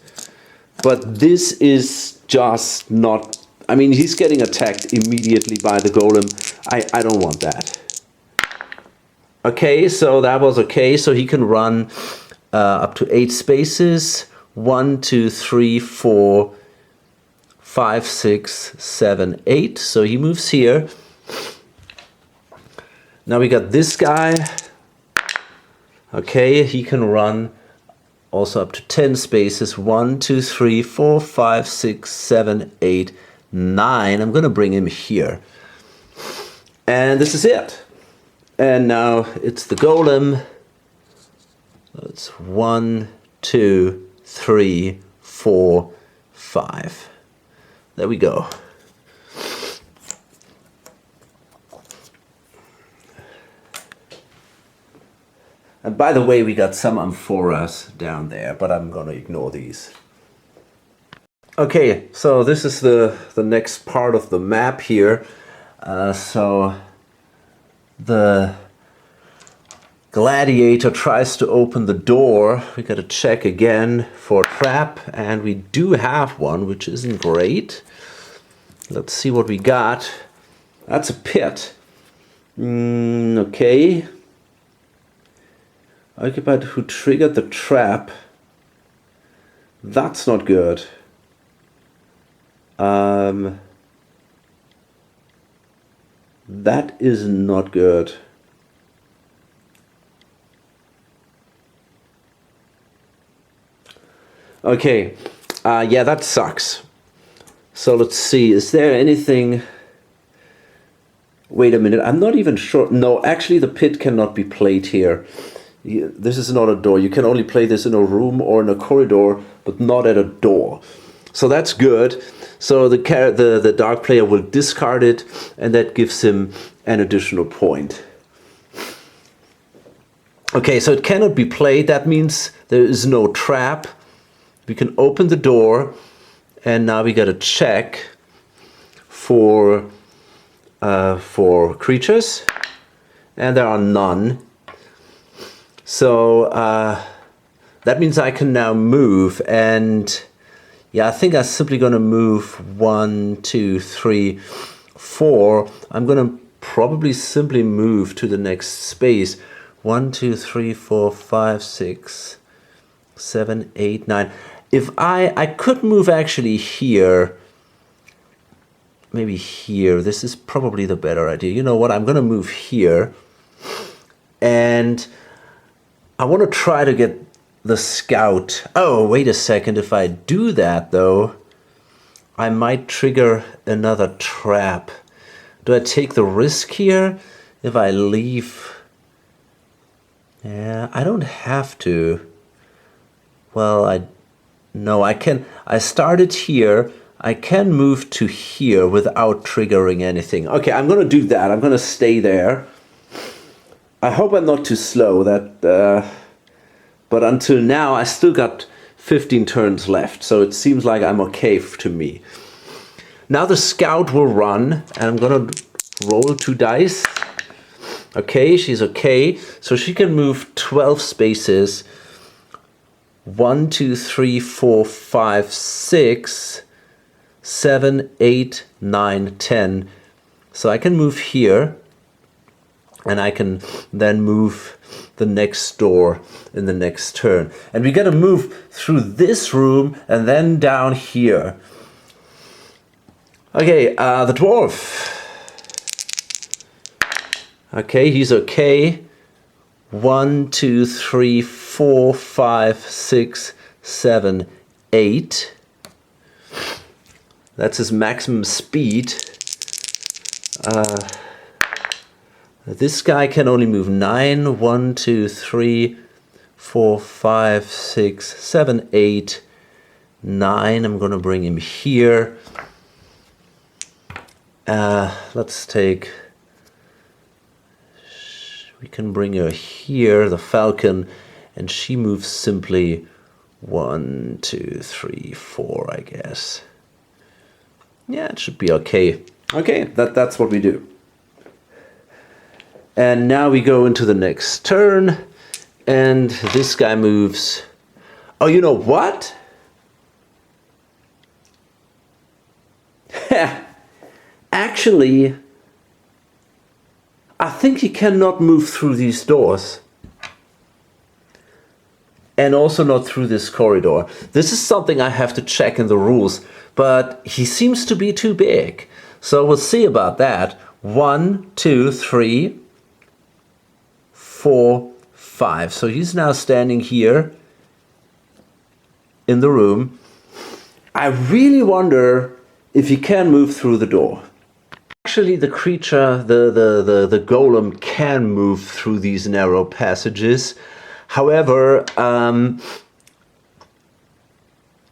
But this is just not... I mean, he's getting attacked immediately by the golem. I don't want that. Okay, so that was okay. So he can run up to 8 spaces. 1, 2, 3, 4, 5, 6, 7, 8. So he moves here. Now we got this guy. Okay, he can run also up to 10 spaces. 1, 2, 3, 4, 5, 6, 7, 8, 9. I'm going to bring him here. And this is it. And now it's the golem. It's 1, 2, 3, 4, 5. There we go. And by the way, we got some amphoras down there, but I'm gonna ignore these. Okay, so this is the next part of the map here. So the gladiator tries to open the door. We gotta check again for a trap, and we do have one, which isn't great. Let's see what we got. That's a pit. Okay. Occupied who triggered the trap. That's not good. That is not good. Okay, yeah, that sucks. So let's see, is there anything... Wait a minute, I'm not even sure. No, actually the pit cannot be played here. This is not a door. You can only play this in a room or in a corridor, but not at a door. So that's good. So the dark player will discard it, and that gives him an additional point. Okay, so it cannot be played. That means there is no trap. We can open the door, and now we gotta check for creatures, and there are none. So that means I can now move, and yeah, I think I'm simply gonna move 1, 2, 3, 4. I'm gonna probably simply move to the next space. 1, 2, 3, 4, 5, 6, 7, 8, 9. If I could move actually here, maybe here. This is probably the better idea. You know what? I'm gonna move here, and I want to try to get the scout. Oh, wait a second. If I do that, though, I might trigger another trap. Do I take the risk here if I leave? Yeah, I don't have to. Well, no, I can. I started here. I can move to here without triggering anything. Okay, I'm going to do that. I'm going to stay there. I hope I'm not too slow. But until now, I still got 15 turns left, so it seems like I'm okay to me. Now the scout will run, and I'm gonna roll 2 dice. Okay, she's okay. So she can move 12 spaces. 1, 2, 3, 4, 5, 6, 7, 8, 9, 10. So I can move here, and I can then move the next door in the next turn. And we gotta move through this room and then down here. Okay, the dwarf. Okay, he's okay. 1, 2, 3, 4, 5, 6, 7, 8. That's his maximum speed. This guy can only move 9. 1, 2, 3, 4, 5, 6, 7, 8, 9. I'm gonna bring him here. Let's take... We can bring her here, the falcon, and she moves simply 1, 2, 3, 4, I guess. Yeah, it should be okay. Okay, that's what we do. And now we go into the next turn, and this guy moves. Oh, you know what? Actually, I think he cannot move through these doors. and also not through this corridor. This is something I have to check in the rules, but he seems to be too big. So we'll see about that. 1, 2, 3, 4, 5. So he's now standing here in the room. I really wonder if he can move through the door. Actually, the creature, the golem, can move through these narrow passages. However,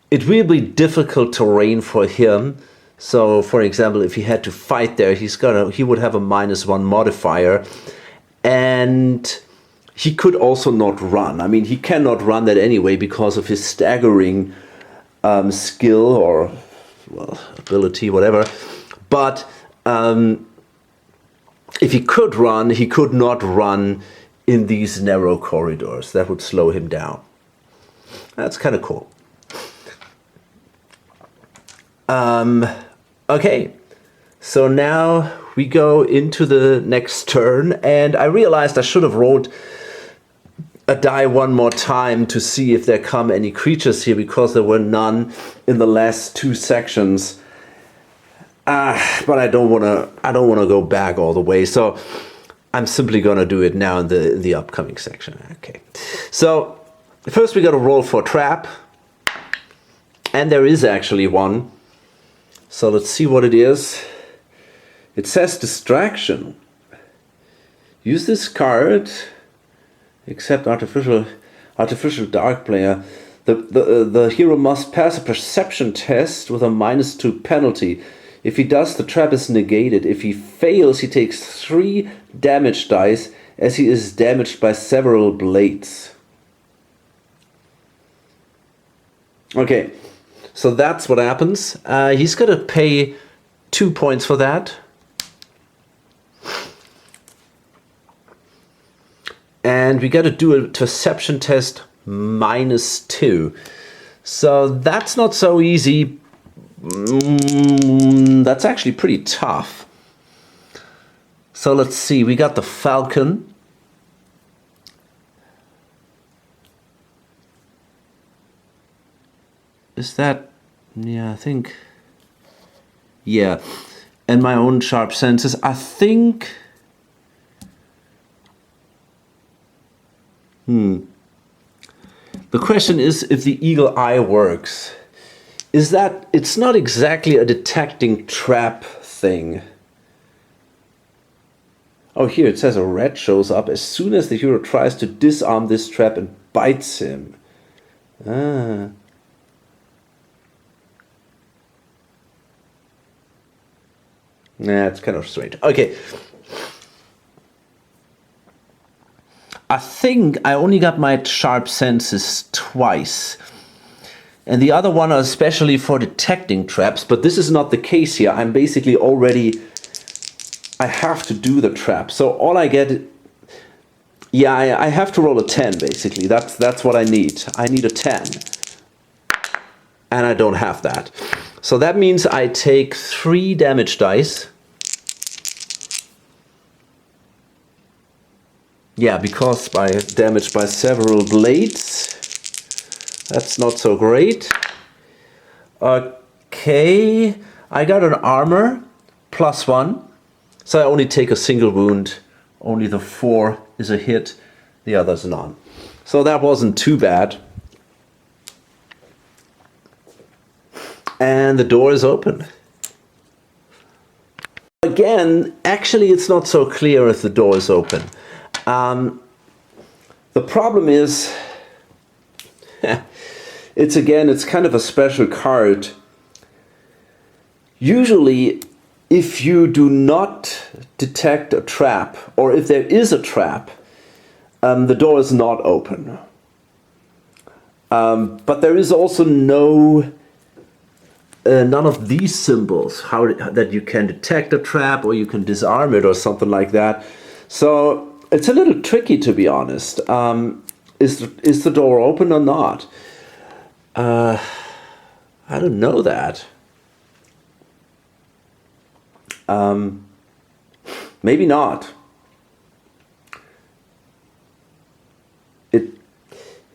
it will be difficult terrain for him. So, for example, if he had to fight there, he would have a -1 modifier, and he could also not run. I mean, he cannot run that anyway because of his staggering skill or, well, ability, whatever. But if he could run, he could not run in these narrow corridors. That would slow him down. That's kind of cool. Okay, so now we go into the next turn, and I realized I should have rolled a die one more time to see if there come any creatures here, because there were none in the last 2 sections. But I don't wanna go back all the way, so I'm simply gonna do it now in the upcoming section. Okay, so first we got to roll for a trap, and there is actually one. So let's see what it is. It says distraction. Use this card, except artificial dark player. The hero must pass a perception test with a -2 penalty. If he does, the trap is negated. If he fails, he takes 3 damage dice, as he is damaged by several blades. Okay, so that's what happens. He's gonna pay 2 points for that. And we gotta do a perception test -2. So that's not so easy. That's actually pretty tough. So let's see, we got the falcon. Is that, yeah, I think, yeah, and my own sharp senses. I think, the question is if the eagle eye works. Is that, it's not exactly a detecting trap thing. Oh, here it says a rat shows up as soon as the hero tries to disarm this trap and bites him. Ah. Nah, it's kind of strange. Okay. I think I only got my sharp senses twice. And the other one are especially for detecting traps, but this is not the case here. I'm basically already, I have to do the trap. So all I get, yeah, I have to roll a 10 basically. That's what I need. I need a 10. And I don't have that. So that means I take 3 damage dice. Yeah, because by damage by several blades. That's not so great. Okay, I got an armor +1. So I only take a single wound. Only the 4 is a hit, the others none. So that wasn't too bad. And the door is open. Again, actually it's not so clear if the door is open. The problem is, it's kind of a special card. Usually, if you do not detect a trap, or if there is a trap, the door is not open. But there is also none of these symbols that you can detect a trap or you can disarm it or something like that. So it's a little tricky, to be honest. Is the door open or not? I don't know that. Maybe not.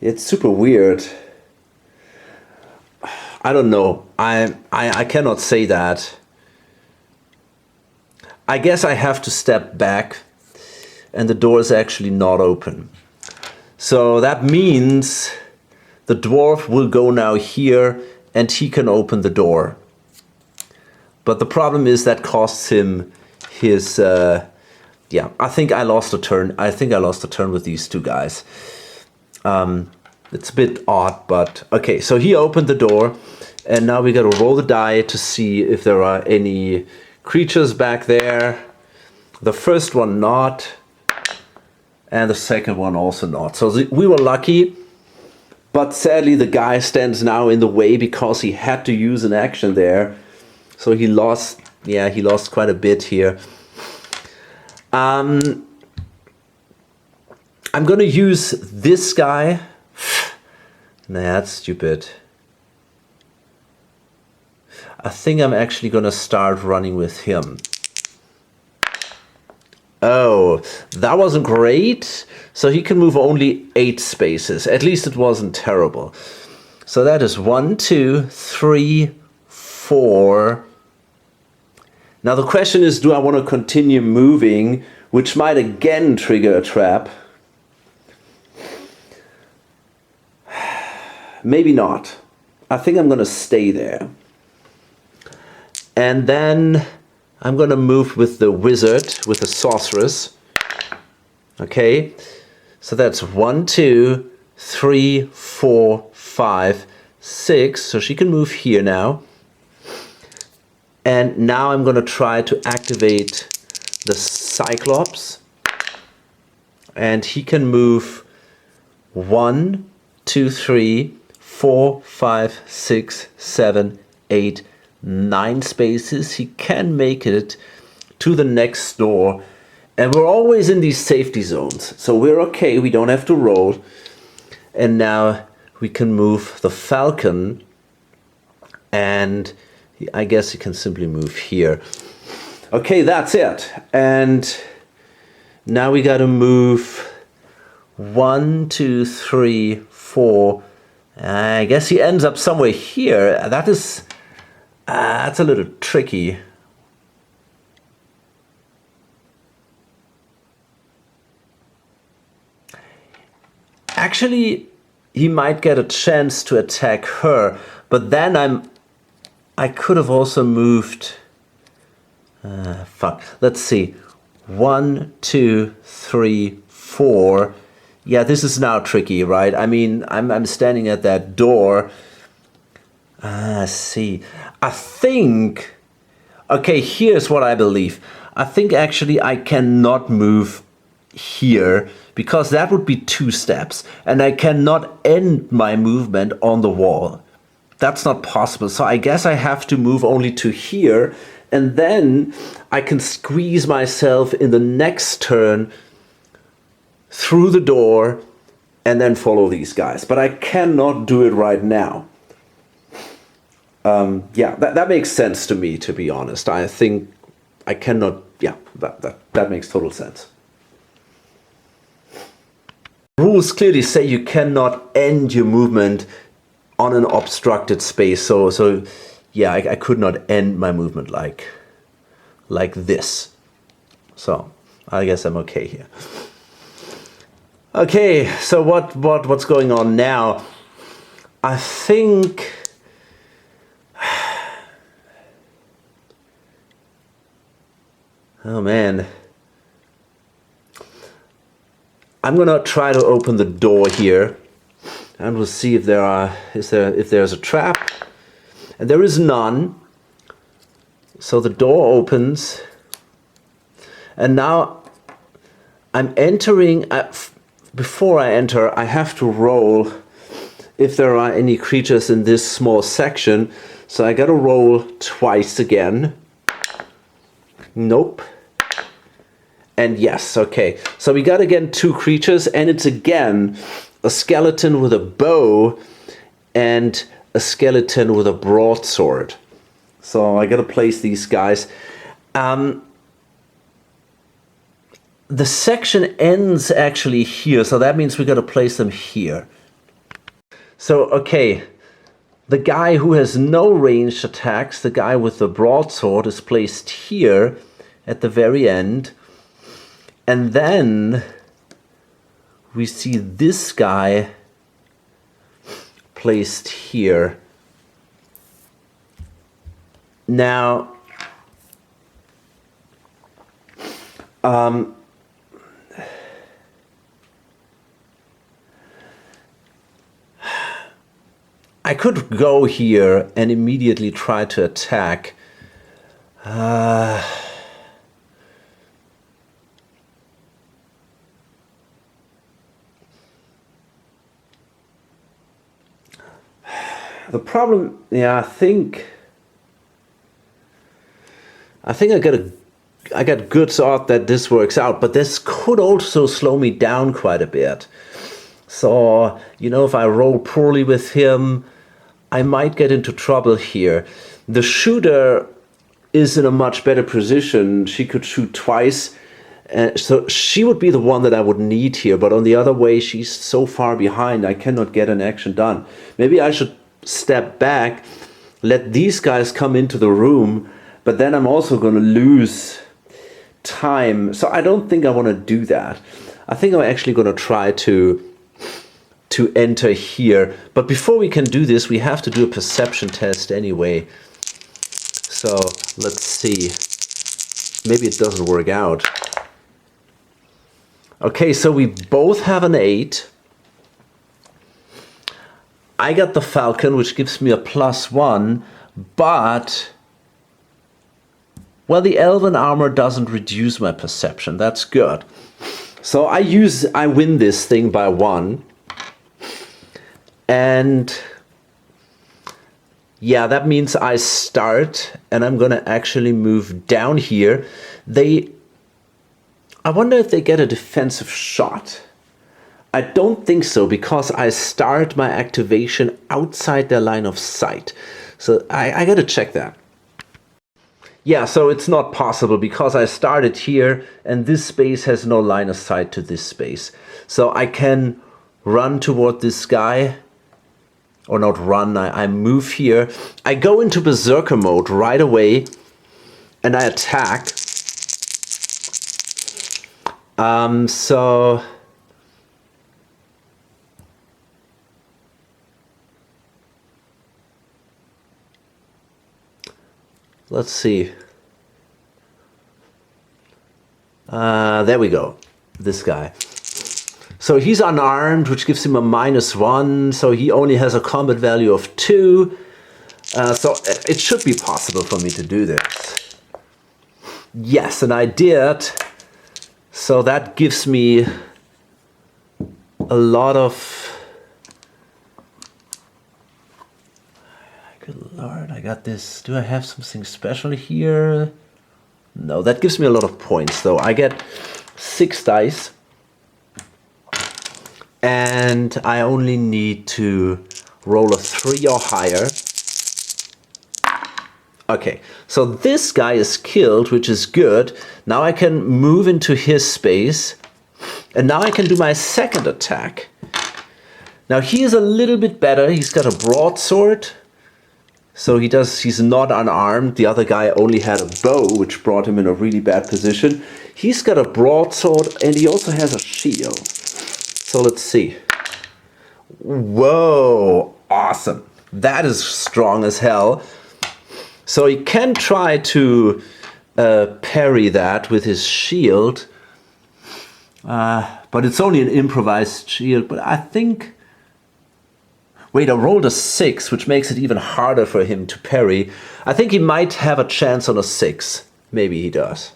It's super weird. I don't know. I cannot say that. I guess I have to step back and the door is actually not open. So that means the dwarf will go now here and he can open the door. But the problem is that costs him his... yeah, I think I lost a turn. I think I lost a turn with these two guys. It's a bit odd, but... Okay, so he opened the door. And now we got to roll the die to see if there are any creatures back there. The first one not. And the second one also not. So we were lucky. But sadly the guy stands now in the way because he had to use an action there. So he lost, yeah, he lost quite a bit here. I'm gonna use this guy. Nah, that's stupid. I think I'm actually gonna start running with him. Oh, that wasn't great. So he can move only 8 spaces. At least it wasn't terrible. So that is 1, 2, 3, 4. Now the question is, do I want to continue moving, which might again trigger a trap? Maybe not. I think I'm going to stay there. And then I'm going to move with the wizard, with the sorceress. Okay, so that's 1, 2, 3, 4, 5, 6. So she can move here now. And now I'm going to try to activate the Cyclops. And he can move 1, 2, 3, 4, 5, 6, 7, 8, 9 spaces. He can make it to the next door. And we're always in these safety zones. So we're okay. We don't have to roll. And now we can move the Falcon. And I guess you can simply move here. Okay, that's it. And now we got to move 1, 2, 3, 4. I guess he ends up somewhere here. That is, that's a little tricky. Actually, he might get a chance to attack her, but then I could have also moved. Fuck. Let's see. 1, 2, 3, 4. Yeah, this is now tricky, right? I mean, I'm standing at that door. See. I think. Okay, here's what I believe. I think actually I cannot move here because that would be 2 steps, and I cannot end my movement on the wall. That's not possible. So I guess I have to move only to here, and then I can squeeze myself in the next turn through the door and then follow these guys. But I cannot do it right now. Yeah, that makes sense to me, to be honest. I think I cannot, yeah, that makes total sense. Rules clearly say you cannot end your movement on an obstructed space, so yeah, I could not end my movement like this. So I guess I'm okay here. Okay, so what's going on now? I think oh man, I'm gonna try to open the door here. And we'll see if if there's a trap. And there is none. So the door opens. And now I'm entering. Before I enter, I have to roll if there are any creatures in this small section. So I gotta roll twice again. Nope. And yes, okay. So we got again 2 creatures, and it's again a skeleton with a bow and a skeleton with a broadsword. So I gotta place these guys. The section ends actually here, so that means we gotta place them here. So, okay, the guy who has no ranged attacks, the guy with the broadsword, is placed here at the very end. And then we see this guy placed here. Now, I could go here and immediately try to attack. The problem, yeah, I think I got good thought that this works out, but this could also slow me down quite a bit. So, you know, if I roll poorly with him, I might get into trouble here. The shooter is in a much better position. She could shoot twice. So she would be the one that I would need here. But on the other way, she's so far behind, I cannot get an action done. Maybe I should step back, let these guys come into the room, but then I'm also going to lose time. So I don't think I want to do that. I think I'm actually going to try to enter here. But before we can do this, we have to do a perception test anyway. So let's see. Maybe it doesn't work out. Okay, so we both have an 8. I got the Falcon, which gives me a +1, but, well, the Elven armor doesn't reduce my perception. That's good. So I win this thing by 1. And yeah, that means I start, and I'm gonna actually move down here. I wonder if they get a defensive shot. I don't think so, because I start my activation outside their line of sight. So I gotta check that. Yeah, so it's not possible because I started here and this space has no line of sight to this space. So I can run toward this guy, or not run, I move here. I go into Berserker mode right away and I attack. So let's see. There we go. This guy. So he's unarmed, which gives him a -1. So he only has a combat value of 2. So it should be possible for me to do this. Yes, and I did. So that gives me a lot of... Good Lord, I got this. Do I have something special here? No, that gives me a lot of points, though. I get 6 dice. And I only need to roll a 3 or higher. Okay, so this guy is killed, which is good. Now I can move into his space. And now I can do my second attack. Now he is a little bit better. He's got a broadsword. So he's not unarmed. The other guy only had a bow, which brought him in a really bad position. He's got a broadsword and he also has a shield. So let's see. Whoa, awesome. That is strong as hell. So he can try to parry that with his shield. But it's only an improvised shield. But I think... Wait, I rolled a 6, which makes it even harder for him to parry. I think he might have a chance on a 6. Maybe he does.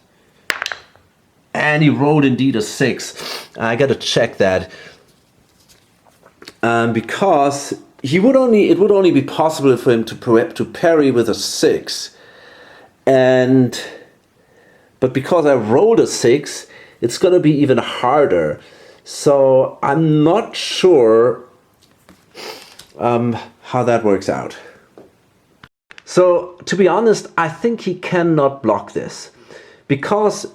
And he rolled indeed a 6. I gotta check that. Because it would only be possible for him to parry with a 6. But because I rolled a 6, it's gonna be even harder. So I'm not sure how that works out. So to be honest, I think he cannot block this, because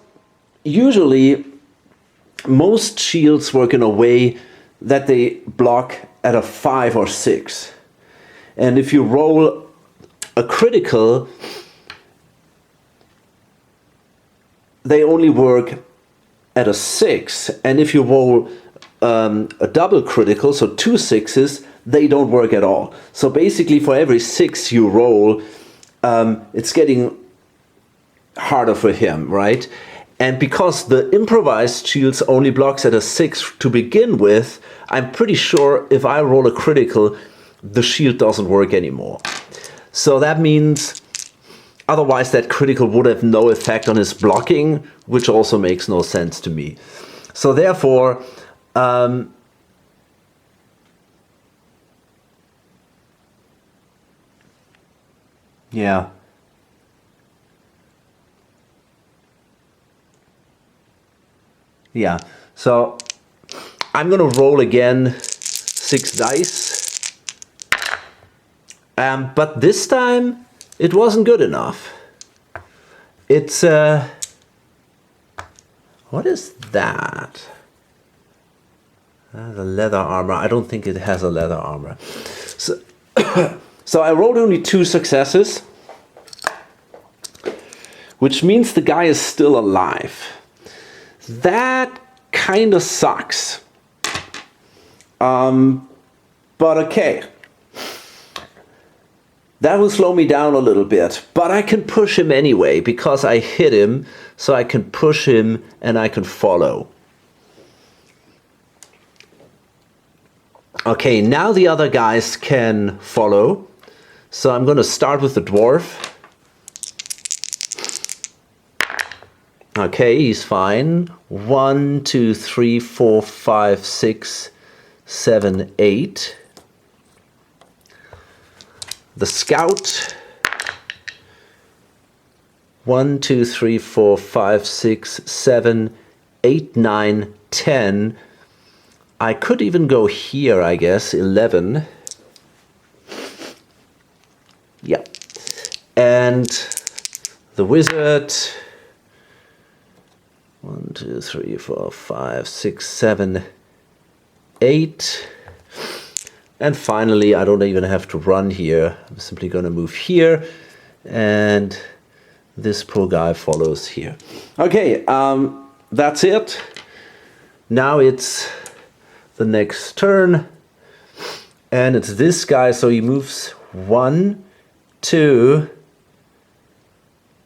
usually most shields work in a way that they block at a 5 or 6. And if you roll a critical, they only work at a 6. And if you roll a double critical, so 2 6s, they don't work at all. So basically for every 6 you roll, it's getting harder for him, right? And because the improvised shields only blocks at a 6 to begin with, I'm pretty sure if I roll a critical, the shield doesn't work anymore. So that means otherwise that critical would have no effect on his blocking, which also makes no sense to me. So therefore, yeah. Yeah, so I'm gonna roll again 6 dice. But this time it wasn't good enough. It's what is that? The leather armor. I don't think it has a leather armor. So, so I rolled only 2 successes, which means the guy is still alive. That kind of sucks. But okay. That will slow me down a little bit, but I can push him anyway because I hit him, so I can push him and I can follow. Okay, now the other guys can follow. So I'm going to start with the dwarf. Okay, he's fine. 1, 2, 3, 4, 5, 6, 7, 8. The scout. 1, 2, 3, 4, 5, 6, 7, 8, 9, 10. I could even go here, I guess. 11. Yeah. And the wizard. 1, 2, 3, 4, 5, 6, 7, 8. And finally, I don't even have to run here. I'm simply going to move here. And this poor guy follows here. Okay, that's it. Now it's the next turn. And it's this guy, so he moves 1, 2,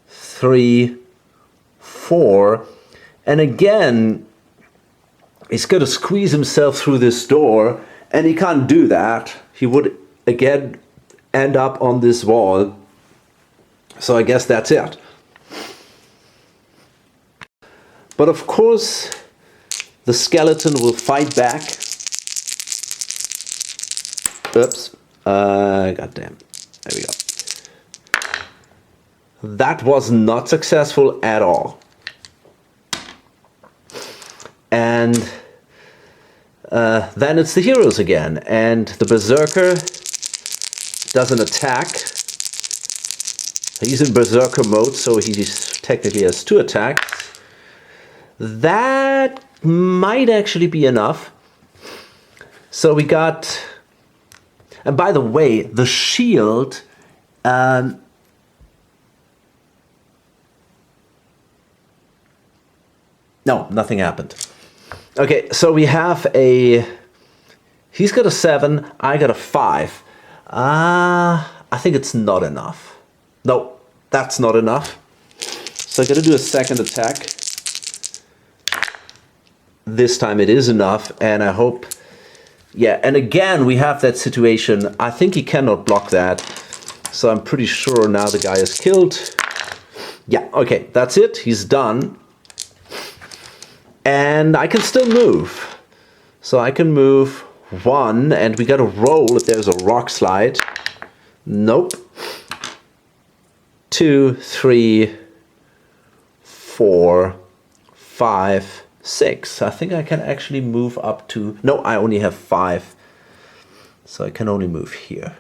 3, 4. And again, he's going to squeeze himself through this door, and he can't do that. He would again end up on this wall. So I guess that's it. But of course, the skeleton will fight back. Oops. Goddamn. There we go. That was not successful at all. And then it's the heroes again. And the berserker does an attack. He's in berserker mode, so he technically has 2 attacks. That might actually be enough. So we got... And by the way, the shield... no, nothing happened. Okay, so we have a... He's got a 7, I got a 5. I think it's not enough. No, that's not enough. So I gotta do a second attack. This time it is enough, and I hope... Yeah, and again we have that situation. I think he cannot block that. So I'm pretty sure now the guy is killed. Yeah, okay, that's it. He's done. And I can still move. So I can move 1, and we gotta roll if there's a rock slide. Nope. 2, 3, 4, 5, 6. I think I can actually move up to... No, I only have 5. So I can only move here.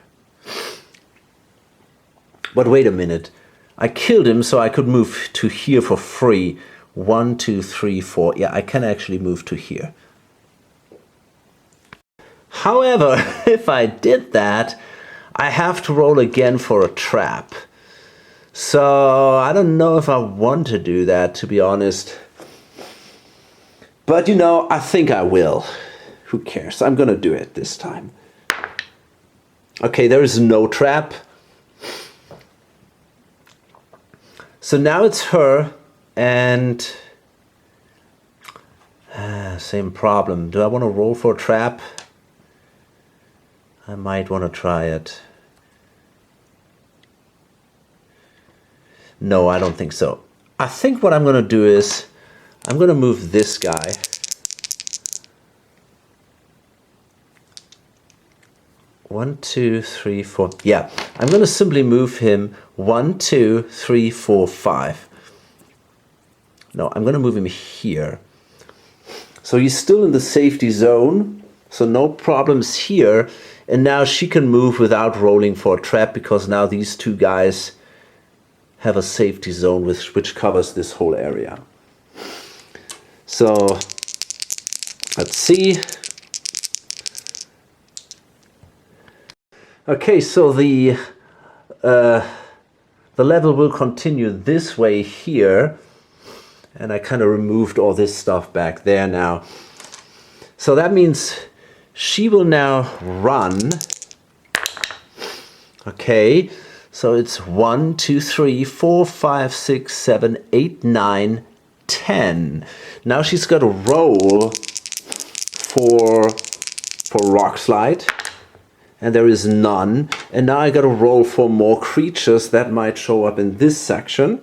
But wait a minute. I killed him so I could move to here for free. 1, 2, 3, 4. Yeah, I can actually move to here. However, if I did that, I have to roll again for a trap. So I don't know if I want to do that, to be honest. But you know, I think I will. Who cares? I'm gonna do it this time. Okay, there is no trap. So now it's her, and same problem. Do I want to roll for a trap? I might want to try it. No, I don't think so. I think what I'm going to do is I'm going to move this guy. One, two, three, four. Yeah, I'm going to simply move him 1, 2, 3, 4, 5. No, I'm going to move him here. So he's still in the safety zone, so no problems here. And now she can move without rolling for a trap, because now these two guys have a safety zone which covers this whole area. So let's see. Okay, so the level will continue this way here. And I kind of removed all this stuff back there now. So that means she will now run. Okay, so it's 1, 2, 3, 4, 5, 6, 7, 8, 9, 10. Now she's got to roll for rock slide. And there is none. And now I got to roll for more creatures that might show up in this section.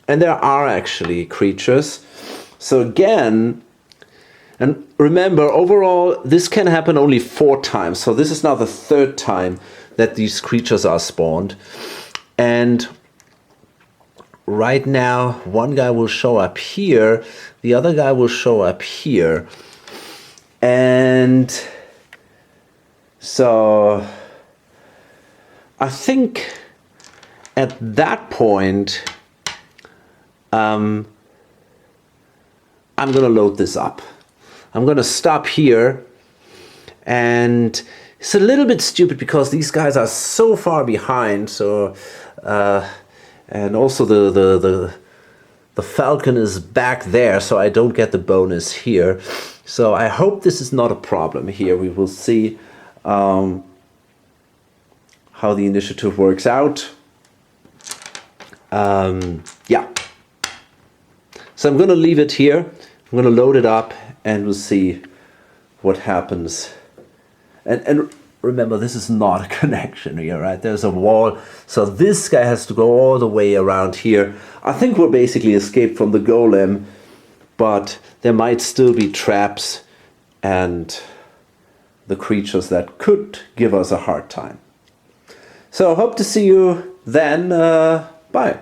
And there are actually creatures. So again, and remember, overall, this can happen only 4 times. So this is now the 3rd time that these creatures are spawned. And right now, one guy will show up here. The other guy will show up here. And so I think at that point, I'm going to load this up. I'm going to stop here, and it's a little bit stupid because these guys are so far behind. So, and also the falcon is back there, so I don't get the bonus here. So I hope this is not a problem here. We will see how the initiative works out. Yeah. So I'm going to leave it here. I'm going to load it up, and we'll see what happens. And remember, this is not a connection here, right? There's a wall. So this guy has to go all the way around here. I think we'll basically escape from the golem, but there might still be traps and the creatures that could give us a hard time. So hope to see you then. Bye.